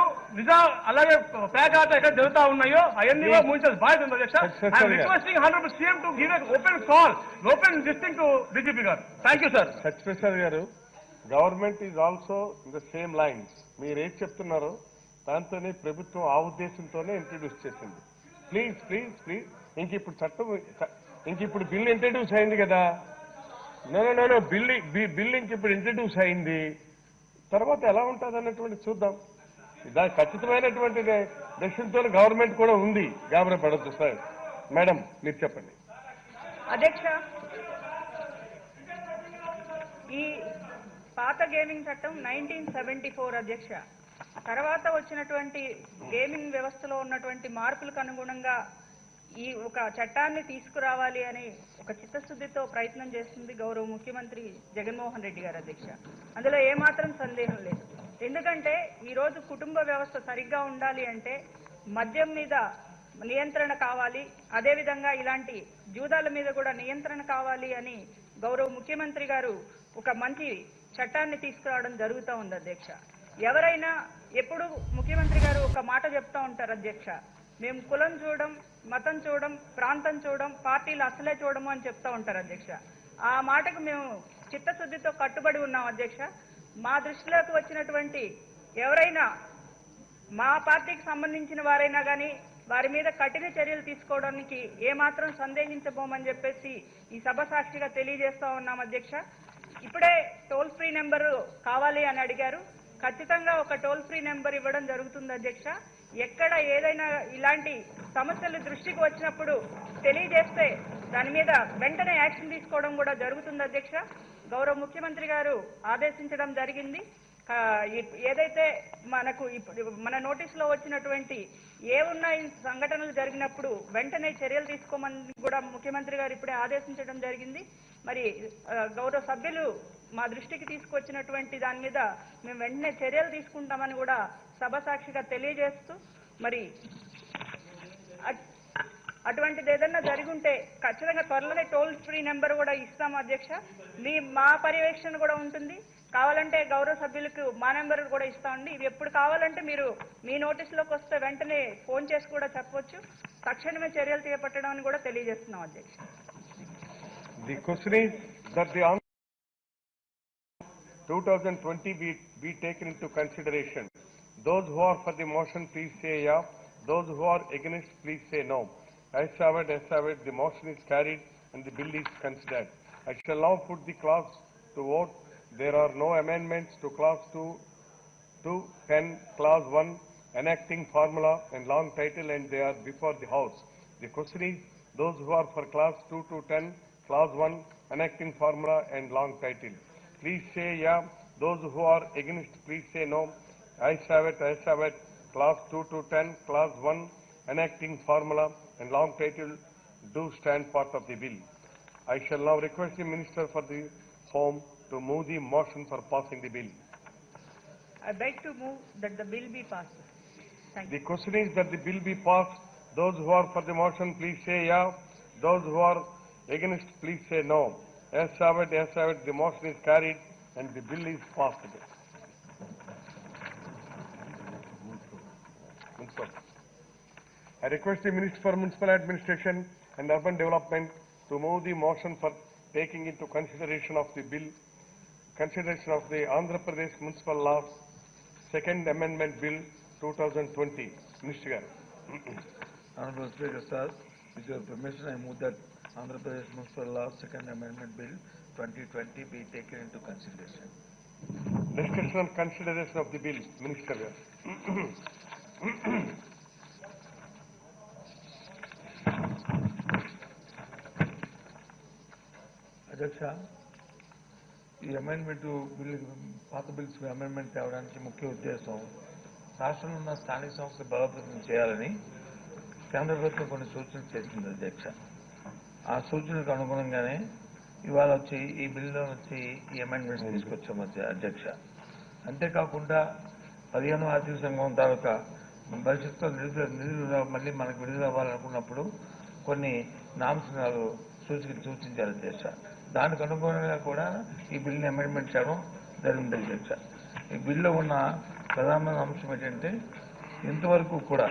అలాగే పేకాట ఎక్కడ జరుగుతా ఉన్నాయో అవన్నీ ముంచాల్సిన బాధ్యత ఉంది అధ్యక్ష. I'm requesting honourable CM to give open call, open this thing to DGP గారు. Thank you sir. సత్యప్రసాద్ గారు, government is also in the same lines. మీరు ఏం చెప్తున్నారో దాంతోనే ప్రభుత్వం ఆ ఉద్దేశంతోనే ఇంట్రడ్యూస్ చేసింది. ప్లీజ్ ప్లీజ్ ప్లీజ్ ఇంక ఇప్పుడు బిల్ ఇంట్రడ్యూస్ అయింది కదా. నో బిల్ ఇంక ఇప్పుడు ఇంట్రడ్యూస్ అయింది. తర్వాత ఎలా ఉంటుంది అన్నటువంటి చూద్దాం. దానికి ఖచ్చితమైనటువంటి డెసిషన్తో గవర్నమెంట్ కూడా ఉంది, గాబరా పడద్దు సార్. మేడం మీరు చెప్పండి. అధ్యక్ష, ఈ పాత గేమింగ్ చట్టం 1974 అధ్యక్ష. తర్వాత వచ్చినటువంటి గేమింగ్ వ్యవస్థలో ఉన్నటువంటి మార్పులకు అనుగుణంగా ఈ ఒక చట్టాన్ని తీసుకురావాలి అని ఒక చిత్తశుద్ధితో ప్రయత్నం చేస్తుంది గౌరవ ముఖ్యమంత్రి జగన్మోహన్ రెడ్డి గారు అధ్యక్ష. అందులో ఏమాత్రం సందేహం లేదు. ఎందుకంటే ఈరోజు కుటుంబ వ్యవస్థ సరిగ్గా ఉండాలి అంటే మద్యం మీద నియంత్రణ కావాలి, అదేవిధంగా ఇలాంటి జూదాల మీద కూడా నియంత్రణ కావాలి అని గౌరవ ముఖ్యమంత్రి గారు ఒక మంచి చట్టాన్ని తీసుకురావడం జరుగుతూ ఉంది అధ్యక్ష. ఎవరైనా ఎప్పుడు ముఖ్యమంత్రి గారు ఒక మాట చెప్తా ఉంటారు అధ్యక్ష, మేము కులం చూడం, మతం చూడం, ప్రాంతం చూడం, పార్టీలు అసలే చూడము అని చెప్తా ఉంటారు అధ్యక్ష. ఆ మాటకు మేము చిత్తశుద్ధితో కట్టుబడి ఉన్నాం అధ్యక్ష. మా దృష్టిలోకి వచ్చినటువంటి ఎవరైనా మా పార్టీకి సంబంధించిన వారైనా కానీ వారి మీద కఠిన చర్యలు తీసుకోవడానికి ఏమాత్రం సందేహించబోమని చెప్పేసి ఈ సభ సాక్షిగా తెలియజేస్తా ఉన్నాం అధ్యక్ష. ఇప్పుడే టోల్ ఫ్రీ నెంబరు కావాలి అని అడిగారు. ఖచ్చితంగా ఒక టోల్ ఫ్రీ నెంబర్ ఇవ్వడం జరుగుతుంది అధ్యక్ష. ఎక్కడ ఏదైనా ఇలాంటి సమస్యలు దృష్టికి వచ్చినప్పుడు తెలియజేస్తే దాని మీద వెంటనే యాక్షన్ తీసుకోవడం కూడా జరుగుతుంది అధ్యక్ష. గౌరవ ముఖ్యమంత్రి గారు ఆదేశించడం జరిగింది. ఏదైతే మనకు మన నోటీసులో వచ్చినటువంటి ఏమున్నాయి సంఘటనలు జరిగినప్పుడు వెంటనే చర్యలు తీసుకోమని కూడా ముఖ్యమంత్రి గారు ఇప్పుడే ఆదేశించడం జరిగింది. మరి గౌరవ సభ్యులు మా దృష్టికి తీసుకొచ్చినటువంటి దాని మీద మేము వెంటనే చర్యలు తీసుకుంటామని కూడా సభ సాక్షిగా తెలియజేస్తూ, మరి అటువంటిది ఏదన్నా జరుగుంటే ఖచ్చితంగా త్వరలోనే టోల్ ఫ్రీ నెంబర్ కూడా ఇస్తాము అధ్యక్ష. మా పర్యవేక్షణ కూడా ఉంటుంది. కావాలంటే గౌరవ సభ్యులకు మా నెంబర్ కూడా ఇస్తామండి. ఇవి ఎప్పుడు కావాలంటే మీరు మీ నోటీసులోకి వస్తే వెంటనే ఫోన్ చేసి కూడా చెప్పవచ్చు. తక్షణమే చర్యలు చేపట్టడం కూడా తెలియజేస్తున్నాం అధ్యక్ష. The question is that the 2020 be taken into consideration. Those who are for the motion, please say yeah. Those who are against, please say no. As have it, the motion is carried and the bill is considered. I shall now put the clause to vote. There are no amendments to clause 2 to 10, clause 1, enacting formula and long title, and they are before the House. The question is, those who are for clause 2 to 10, clause 1, enacting formula and long title, please say yeah. Those who are against, please say no. As have it, clause 2 to 10, clause 1, enacting formula and long title do stand part of the bill. I shall now request the Minister for the Home to move the motion for passing the bill. I beg to move that the bill be passed. Thank you. The question is that the bill be passed. Those who are for the motion, please say yeah. Those who are against, please say no. As have it, the motion is carried and the bill is passed. I request the Minister for Municipal Administration and Urban Development to move the motion for taking into consideration of the Andhra Pradesh Municipal Laws Second Amendment Bill 2020. Minister Garu. Honorable Speaker, sir, with your permission, I move that Andhra Pradesh Municipal Law Second Amendment Bill 2020 be taken into consideration. Discussion on consideration of the bill. Minister Garu. అధ్యక్ష, ఈ amendment bill పాత bills amendment తేవడానికి ముఖ్య ఉద్దేశం రాష్ట్రంలో ఉన్న స్థానిక సంస్థలు బలోపేతం చేయాలని కేంద్ర ప్రభుత్వం కొన్ని సూచనలు చేసింది అధ్యక్ష. ఆ సూచనలకు అనుగుణంగానే ఇవాళ వచ్చి ఈ బిల్లులో వచ్చి ఈ అమెండ్మెంట్స్ తీసుకొచ్చాము అధ్యక్ష. అంతేకాకుండా 15వ ఆర్థిక సంఘం తాలూకా భవిష్యత్తులో నిధులు మళ్ళీ మనకు విడుదల అవ్వాలనుకున్నప్పుడు కొన్ని నామసనాలు సూచించారు అధ్యక్ష. దానికి అనుగుణంగా కూడా ఈ బిల్లుని అమెండ్మెంట్ చేయడం జరిగింది అధ్యక్ష. ఈ బిల్లులో ఉన్న ప్రధానమైన అంశం ఏంటంటే ఇంతవరకు కూడా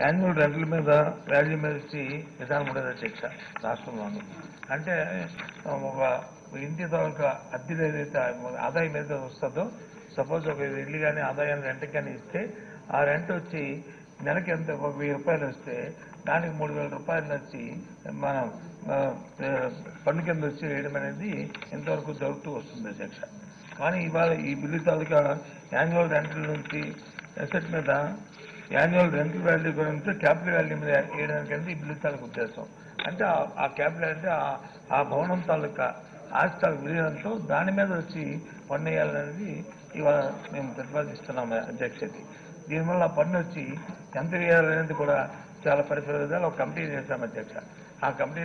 యాన్యువల్ రెంట్ల మీద వాల్యూ మీద ఇచ్చి విధానం ఉండేది అధ్యక్ష రాష్ట్రంలోనూ. అంటే ఒక ఇంటి తాలూకా అద్దెలు ఏదైతే ఆదాయం ఏదైతే వస్తుందో, సపోజ్ ఒక ఇల్లు కానీ ఆదాయాన్ని రెంట్కి కానీ ఇస్తే ఆ రెంట్ వచ్చి నెలకి ఎంత 1000 రూపాయలు వస్తే దానికి 3000 రూపాయలు వచ్చి మనం పన్ను కింద వచ్చి వేయడం అనేది ఎంతవరకు జరుగుతూ వస్తుంది అధ్యక్ష. కానీ ఇవాళ ఈ బిల్లు తాలూకా యాన్యువల్ రెంట్ల నుంచి అసెట్ మీద యాన్యువల్ రెంటల్ వాల్యూ గురించి క్యాపిటల్ వాల్యూ మీద వేయడానికి అనేది ఈ బిల్లు తాలూకా ఉద్దేశం. అంటే ఆ క్యాపిటల్ అంటే ఆ భవనం తాలూకా ఆస్తి విలువలతో దాని మీద వచ్చి పన్ను వేయాలనేది ఇవాళ మేము ప్రతిపాదిస్తున్నాము అధ్యక్షకి. దీనివల్ల పన్ను వచ్చి ఎంత వేయాలనేది కూడా చాలా పరిశీలన ఒక కమిటీ చేశాము అధ్యక్ష. ఆ కమిటీ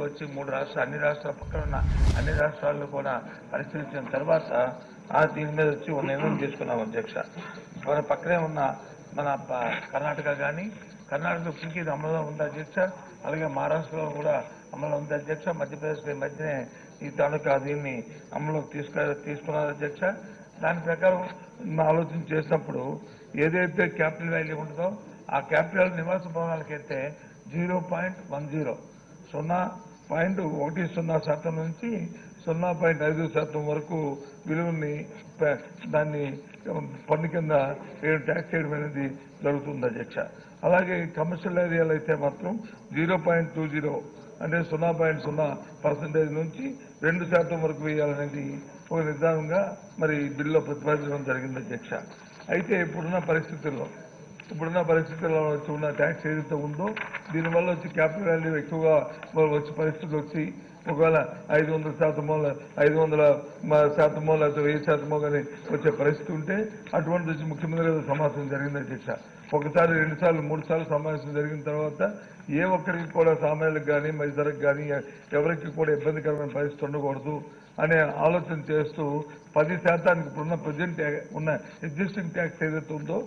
వచ్చి 3 రాష్ట్రాలు, అన్ని రాష్ట్రాల పక్కన ఉన్న అన్ని రాష్ట్రాల్లో కూడా పరిశీలించిన తర్వాత దీని మీద వచ్చి ఒక నిర్ణయం తీసుకున్నాం అధ్యక్ష. మన పక్కనే ఉన్న మన కర్ణాటక కానీ, కర్ణాటకలో ఇప్పటికీ ఇది అమలులో ఉంది అధ్యక్ష. అలాగే మహారాష్ట్రలో కూడా అమలు ఉంది అధ్యక్ష. మధ్యప్రదేశ్లో ఈ మధ్యనే ఈ తాలూకా దీన్ని అమలులోకి తీసుకున్నారు అధ్యక్ష. దాని ప్రకారం ఆలోచన చేసినప్పుడు ఏదైతే క్యాపిటల్ వాల్యూ ఉంటుందో ఆ క్యాపిటల్ నివాస భవనాలకైతే 0.10 0.10% నుంచి 0.5% వరకు విలువని దాన్ని పన్ను కింద ట్యాక్స్ చేయడం అనేది జరుగుతుంది అధ్యక్ష. అలాగే కమర్షియల్ ఏరియాలో అయితే మాత్రం 0.20 అంటే 0.0% నుంచి 2% వరకు వేయాలనేది ఒక నిర్ధారణగా మరి బిల్లులో ప్రతిపాదించడం జరిగింది అధ్యక్ష. అయితే ఇప్పుడున్న పరిస్థితుల్లో ఉన్న ట్యాక్స్ ఏదైతే ఉందో దీనివల్ల వచ్చి క్యాపిటల్ వాల్యూ ఎక్కువగా వచ్చే పరిస్థితులు వచ్చి ఒకవేళ 500%, 500% లేకపోతే 1000% కానీ వచ్చే పరిస్థితి ఉంటే అటువంటి వచ్చి ముఖ్యమంత్రి గారి సమావేశం జరిగింది అధ్యక్ష. 1 సారి 2 సార్లు 3 సార్లు సమావేశం జరిగిన తర్వాత ఏ ఒక్కరికి కూడా సామాన్యులకు కానీ మధ్యధరకు కానీ ఎవరికి కూడా ఇబ్బందికరమైన పరిస్థితి ఉండకూడదు అనే ఆలోచన చేస్తూ 10% ఇప్పుడున్న ప్రజెంట్ ఉన్న ఎగ్జిస్టింగ్ ట్యాక్స్ ఏదైతే ఉందో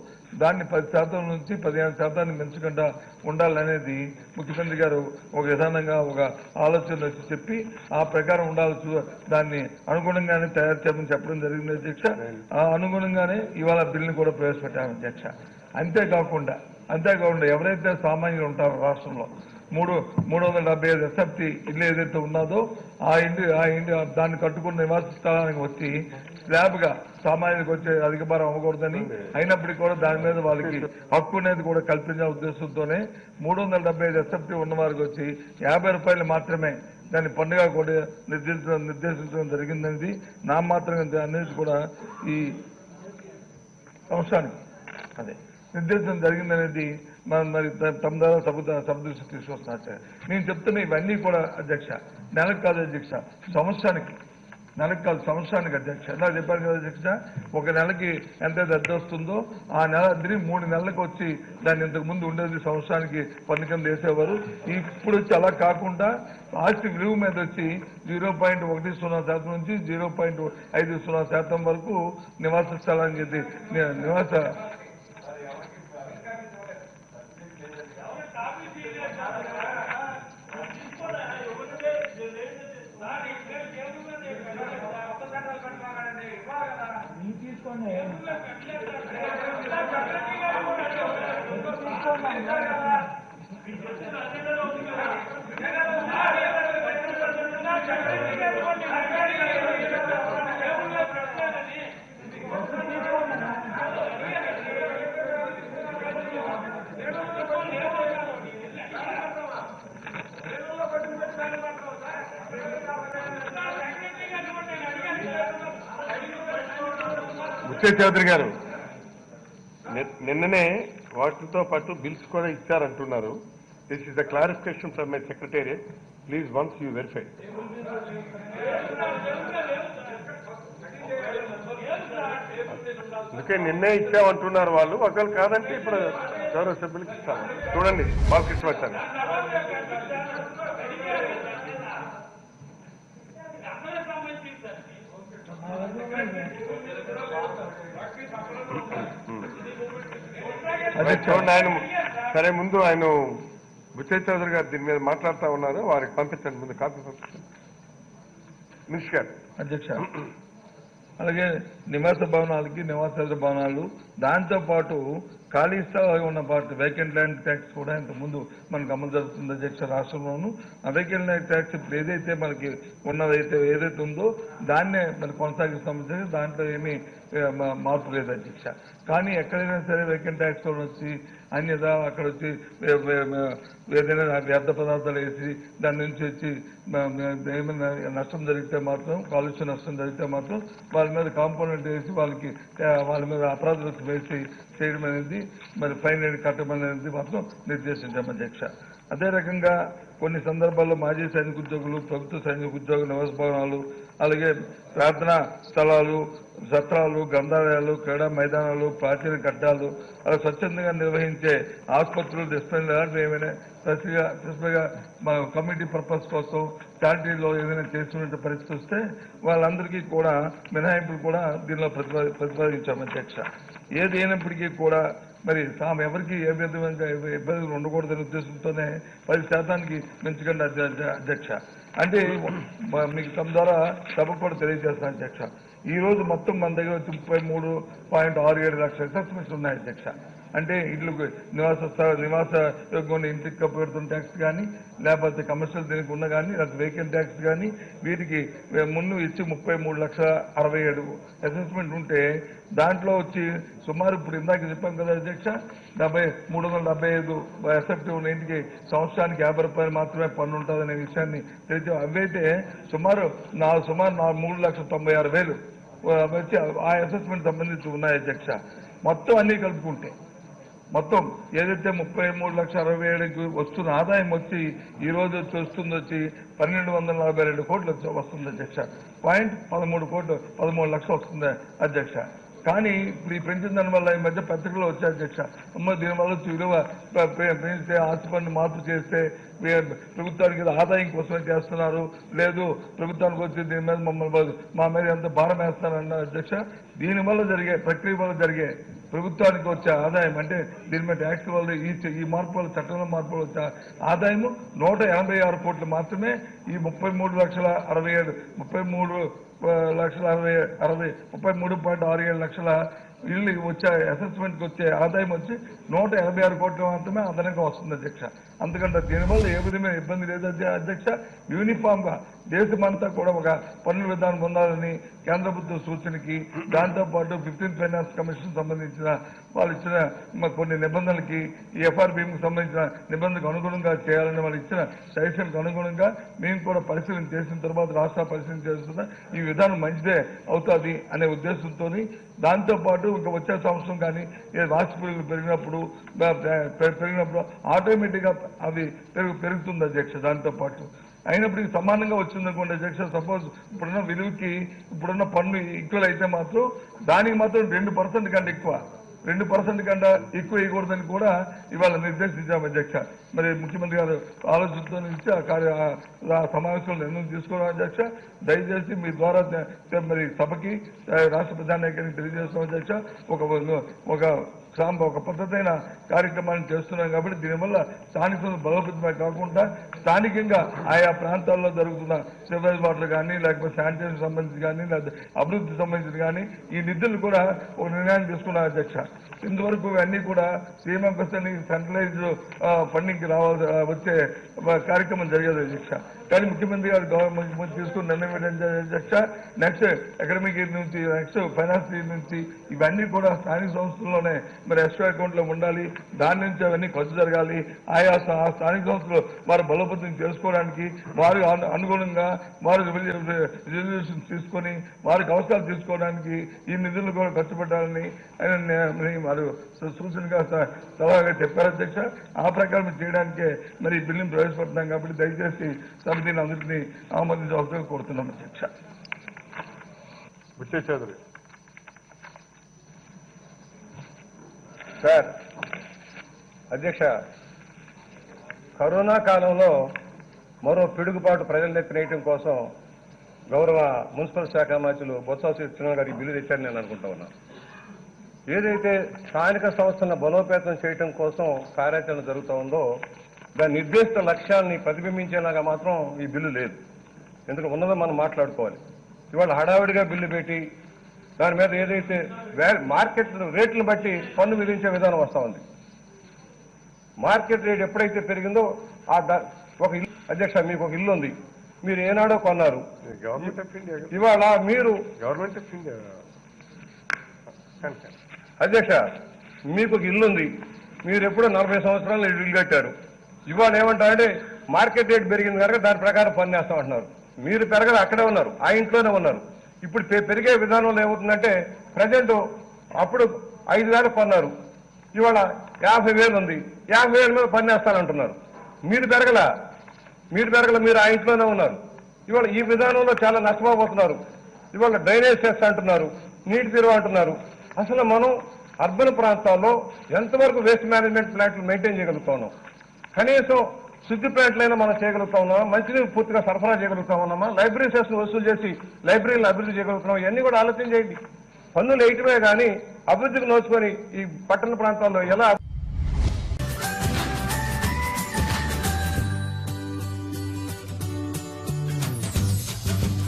దాన్ని 10% నుంచి 15% పెంచకుండా ఉండాలనేది ముఖ్యమంత్రి గారు ఒక విధానంగా ఒక ఆలోచన వచ్చి చెప్పి ఆ ప్రకారం ఉండాల్సి దాన్ని అనుగుణంగానే తయారు చేయమని చెప్పడం జరిగింది అధ్యక్ష. ఆ అనుగుణంగానే ఇవాళ బిల్లుని కూడా ప్రవేశపెట్టాము అధ్యక్ష. అంతేకాకుండా ఎవరైతే సామాన్యులు ఉంటారో రాష్ట్రంలో 375 ఎస్ఎఫ్టీ ఇల్లు ఏదైతే ఉన్నదో ఆ ఇంటి దాన్ని కట్టుకున్న నివాస స్థలానికి వచ్చి స్లాబ్గా సామాన్యులకు వచ్చే అధిక భారం అవ్వకూడదని, అయినప్పటికీ కూడా దాని మీద వాళ్ళకి హక్కు అనేది కూడా కల్పించే ఉద్దేశంతోనే 375 ఎస్ఎఫ్టీ ఉన్న వారికి వచ్చి 50 రూపాయలు మాత్రమే దాన్ని పండుగ కూడా నిర్దేశించడం జరిగిందనేది నామాత్రంగా అనేది కూడా ఈ సంవత్సరానికి నిర్దేశం జరిగిందనేది మరి తమ ద్వారా సభ దృష్టి తీసుకొస్తున్నారు. నేను చెప్తున్న ఇవన్నీ కూడా అధ్యక్ష నెలకు కాదు అధ్యక్ష, సంవత్సరానికి అధ్యక్ష. ఎలా చెప్పారు కదా అధ్యక్ష, ఒక నెలకి ఎంత అద్దె వస్తుందో ఆ నెల అద్దెని 3 నెలలకు వచ్చి దాన్ని ఇంతకు ముందు ఉండేది సంవత్సరానికి పన్ను కింద వేసేవారు. ఇప్పుడు వచ్చి అలా కాకుండా ఆస్తి విలువ మీద వచ్చి 0.10% నుంచి 0.50% వరకు నివాస స్థలానికి నివాస చౌదరి గారు నిన్ననే వాటితో పాటు బిల్స్ కూడా ఇచ్చారంటున్నారు. This is the clarification from my secretariat. Please once you verify. అందుకే నిన్నే ఇచ్చామంటున్నారు వాళ్ళు. ఒకవేళ కాదంటే ఇప్పుడు గౌరవ సభ్యులకి ఇస్తాను. చూడండి బాలకృష్ణ వచ్చాను. అదే చూడండి, ఆయన సరే ముందు ఆయన బుచ్చయ్య చౌదరి గారు దీని మీద మాట్లాడుతూ ఉన్నారు, వారికి పంపించండి, ముందు కాపీ పంపించండి. మినిష్ గారు. అధ్యక్ష, అలాగే నివాస భవనాలకి నివాసేతర భవనాలు, దాంతోపాటు ఖాళీ స్థలాలు ఉన్న పాటు వేకెంట్ ల్యాండ్ ట్యాక్స్ కూడా ఇంతకుముందు మనకు అమలు జరుగుతుంది అధ్యక్ష రాష్ట్రంలోనూ. ఆ వేకెంట్ ల్యాండ్ ట్యాక్స్ ఇప్పుడు ఏదైతే మనకి ఏదైతే ఉందో దాన్నే మనం కొనసాగిస్తామని దాంట్లో ఏమీ మార్పు లేదు అధ్యక్ష. కానీ ఎక్కడైనా సరే వేకెంట్ ట్యాక్స్ వచ్చి అన్యదా అక్కడ వచ్చి ఏదైనా వ్యర్థ పదార్థాలు వేసి దాని నుంచి వచ్చి ఏమైనా నష్టం జరిగితే మాత్రం, కాలుష్య నష్టం జరిగితే మాత్రం వాళ్ళ మీద కాంపోనెంట్ వేసి వాళ్ళ మీద అపరాధ వేసి చేయడం అనేది మరి ఫైన్ కట్టమనేది మాత్రం నిర్దేశించాం అధ్యక్ష. అదే రకంగా కొన్ని సందర్భాల్లో మాజీ సైనిక ఉద్యోగులు, ప్రభుత్వ సైనిక ఉద్యోగుల నివాస భవనాలు, అలాగే ప్రార్థనా స్థలాలు, సత్రాలు, గ్రంథాలయాలు, క్రీడా మైదానాలు, ప్రాచీన కట్టాలు, అలా స్వచ్ఛందంగా నిర్వహించే ఆసుపత్రులు, డిస్పెన్సరీ లాంటివి ఏమైనా స్పెసిఫిక్గా మన కమ్యూనిటీ పర్పస్ కోసం చారిటీలో ఏదైనా చేస్తున్న పరిస్థితి వస్తే వాళ్ళందరికీ కూడా మినహాయింపులు కూడా దీనిలో ప్రతిపాదించాం అధ్యక్ష. ఏది అయినప్పటికీ కూడా మరి తాము ఎవరికి ఏ విధంగా ఇబ్బందులు ఉండకూడదనే ఉద్దేశంతోనే 10% పెంచకండి అధ్యక్ష. అంటే మీకు తమ ద్వారా సభకు కూడా తెలియజేస్తాను అధ్యక్ష. ఈ రోజు మొత్తం మన దగ్గర 33.67 లక్షల అసెస్మెంట్స్ ఉన్నాయి అధ్యక్ష. అంటే ఇళ్ళకు నివాస యోగ్యం ఇంటికి పెడుతున్న ట్యాక్స్ కానీ, లేకపోతే కమర్షియల్ దీనికి ఉన్న కానీ, లేకపోతే వెహికల్ ట్యాక్స్ కానీ, వీటికి ముందు ఇచ్చి 33,67,000 అసెస్మెంట్ ఉంటే దాంట్లో వచ్చి సుమారు ఇప్పుడు ఇందాక చెప్పాం కదా అధ్యక్ష, 375 ఎసెప్టివ్ ఉన్న ఇంటికి సంవత్సరానికి 50 రూపాయలు మాత్రమే పన్ను ఉంటుందనే విషయాన్ని తెలిసి అవైతే సుమారు 3,96,000 వచ్చి ఆ అసెస్మెంట్ సంబంధించి ఉన్నాయి అధ్యక్ష. మొత్తం అన్ని కలుపుకుంటే మొత్తం ఏదైతే 33,60,000 వస్తున్న ఆదాయం వచ్చి ఈ రోజు వచ్చి 1,242 కోట్లు వస్తుంది అధ్యక్ష. 13 లక్షలు వస్తుంది అధ్యక్ష. కానీ ఇప్పుడు ఈ పెంచిన దానివల్ల ఈ మధ్య పత్రికలు వచ్చాయి అధ్యక్ష, దీనివల్ల విలువ పెంచితే ఆస్తి పన్ను మార్పు చేస్తే ప్రభుత్వానికి ఆదాయం కోసమే చేస్తున్నారు, లేదు ప్రభుత్వానికి వచ్చి దీని మీద మా మీద ఎంత భారం వేస్తారన్నారు అధ్యక్ష. దీనివల్ల జరిగే ప్రక్రియ వల్ల జరిగే ప్రభుత్వానికి వచ్చే ఆదాయం అంటే దీని మీద ట్యాక్స్ వల్ల ఈ మార్పు వల్ల చట్టంలో మార్పు వల్ల వచ్చే ఆదాయము 186 కోట్లు మాత్రమే. ఈ 33,67 లక్షల ఇల్లు వచ్చే అసెస్మెంట్కి వచ్చే ఆదాయం వచ్చి 186 కోట్లు మాత్రమే అదనంగా వస్తుంది అధ్యక్ష. అందుకంటే దీనివల్ల ఏ విధమైన ఇబ్బంది లేదు అధ్యక్ష. యూనిఫామ్ గా దేశమంతా కూడా ఒక పన్నుల విధానం పొందాలని కేంద్ర ప్రభుత్వ సూచనకి, దాంతోపాటు 15th ఫైనాన్స్ కమిషన్ సంబంధించిన వాళ్ళు ఇచ్చిన కొన్ని నిబంధనలకి, ఈ FRBకి సంబంధించిన నిబంధనలకు అనుగుణంగా చేయాలని వాళ్ళు ఇచ్చిన సజెషన్కి అనుగుణంగా మేము కూడా పరిశీలన చేసిన తర్వాత రాష్ట్ర పరిశీలన చేస్తున్న ఈ విధానం మంచిదే అవుతుంది అనే ఉద్దేశంతో, దాంతోపాటు ఇంకా వచ్చే సంవత్సరం కానీ రాష్ట్ర పెరిగినప్పుడు ఆటోమేటిక్గా అవి పెరుగుతుంది అధ్యక్ష. దాంతోపాటు అయినప్పటికీ సమానంగా వచ్చిందనుకోండి అధ్యక్ష, సపోజ్ ఇప్పుడున్న విలువకి ఇప్పుడున్న పన్ను ఈక్వల్ అయితే మాత్రం దానికి మాత్రం 2% కంటే ఎక్కువ 2% కంటే ఎక్కువ వేయకూడదని కూడా ఇవాళ నిర్దేశించాము అధ్యక్ష. మరి ముఖ్యమంత్రి గారు ఆలోచనతో ఇచ్చి ఆ సమావేశంలో నిర్ణయం తీసుకోవడం అధ్యక్ష. దయచేసి మీ ద్వారా మరి సభకి రాష్ట్ర ప్రధానానికి తెలియజేస్తాం అధ్యక్ష. ఒక పద్ధతైన కార్యక్రమాన్ని చేస్తున్నాం కాబట్టి దీనివల్ల స్థానిక బలోపేతమే కాకుండా స్థానికంగా ఆయా ప్రాంతాల్లో జరుగుతున్న సివరేజ్ వాటర్ కానీ, లేకపోతే శానిటేషన్ సంబంధించి కానీ, లేకపోతే అభివృద్ధి సంబంధించి కానీ ఈ నిధులు కూడా ఒక నిర్ణయం తీసుకున్నారు అధ్యక్ష. ఇంతవరకు అన్ని కూడా సీఎం సెంట్రలైజ్డ్ ఫండింగ్ వచ్చే కార్యక్రమం జరిగేది అధ్యక్ష. కానీ ముఖ్యమంత్రి గారు గవర్నమెంట్ తీసుకున్న నిర్ణయం ఏంటంటే అధ్యక్ష, నెక్స్ట్ అకాడమిక్ ఇయర్ నుంచి, నెక్స్ట్ ఫైనాన్స్ ఇయర్ నుంచి ఇవన్నీ కూడా స్థానిక సంస్థల్లోనే మరి ఎస్టో అకౌంట్ లో ఉండాలి. దాని నుంచి అవన్నీ ఖర్చు జరగాలి. ఆయా స్థానిక సంస్థలు వారి బలోపేతం చేసుకోవడానికి వారి అనుగుణంగా వారు రిజల్యూషన్ తీసుకొని వారికి అవసరాలు తీసుకోవడానికి ఈ నిధులను కూడా ఖర్చు పెట్టాలని వారు సూచనగా సలహాగా చెప్పారు అధ్యక్ష. ఆ ప్రకారం చేయడానికే మరి ఈ బిల్లును ప్రవేశపెడుతున్నాం కాబట్టి దయచేసి సమితిని అందరినీ ఆమోదించవలసిందిగా కోరుతున్నాం అధ్యక్ష. బుచ్చయ్య చౌదరి సార్, అధ్యక్ష, కరోనా కాలంలో మరో పిడుగుపాటు ప్రజల నెత్తినేయటం కోసం గౌరవ మున్సిపల్ శాఖ మంత్రులు బొత్స సత్యనారాయణ గారు ఈ బిల్లు తెచ్చారని నేను అనుకుంటా ఉన్నాను. ఏదైతే స్థానిక సంస్థలను బలోపేతం చేయడం కోసం కార్యాచరణ జరుగుతూ ఉందో దాని నిర్దిష్ట లక్ష్యాన్ని ప్రతిబింబించేలాగా మాత్రం ఈ బిల్లు లేదు. ఎందుకంటే ఉన్నదో మనం మాట్లాడుకోవాలి. ఇవాళ హడావిడిగా బిల్లు పెట్టి దాని మీద ఏదైతే మార్కెట్ రేట్లను బట్టి పన్ను విధించే విధానం వస్తూ ఉంది. మార్కెట్ రేట్ ఎప్పుడైతే పెరిగిందో ఒక ఇల్లు, అధ్యక్ష మీకు ఒక ఇల్లు ఉంది, మీరు ఏనాడో కొన్నారు, గవర్నమెంట్ ఆఫ్ ఇండియా ఇవాళ మీరు గవర్నమెంట్ ఆఫ్ ఇండియా అధ్యక్ష మీకు ఒక ఇల్లు ఉంది, మీరు ఎప్పుడో 40 సంవత్సరాలు ఇల్లు కట్టారు, ఇవాళ ఏమంటారంటే మార్కెట్ రేట్ పెరిగింది కనుక దాని ప్రకారం పన్ను వేస్తామంటున్నారు. మీరు పెరగదు, అక్కడే ఉన్నారు, ఆ ఇంట్లోనే ఉన్నారు. ఇప్పుడు పెరిగే విధానంలో ఏమవుతుందంటే ప్రజెంట్ అప్పుడు 5,000 పన్నారు, ఇవాళ 50,000 ఉంది, 50,000 మీద పన్ను వేస్తానంటున్నారు. మీరు పెరగల, మీరు ఆ ఇంట్లోనే ఉన్నారు. ఇవాళ ఈ విధానంలో చాలా నష్టపోతున్నారు. ఇవాళ డ్రైనేజ్ సెస్ అంటున్నారు, నీటి తీరువ అంటున్నారు. అసలు మనం అర్బన్ ప్రాంతాల్లో ఎంతవరకు వేస్ట్ మేనేజ్మెంట్ ప్లాంట్లు మెయింటైన్ చేయగలుగుతా ఉన్నాం? కనీసం శుద్ధి ప్లాంట్లైనా మనం చేయగలుగుతా ఉన్నామా? మంచినీరు పూర్తిగా సరఫరా చేయగలుగుతా ఉన్నామా? లైబ్రరీ సెస్ వసూలు చేసి లైబ్రరీలను అభివృద్ధి చేయగలుగుతున్నాం? ఇవన్నీ కూడా ఆలోచన చేయండి. పన్నులు వేయటమే కానీ అభివృద్ధికి నోచుకొని ఈ పట్టణ ప్రాంతాల్లో ఎలా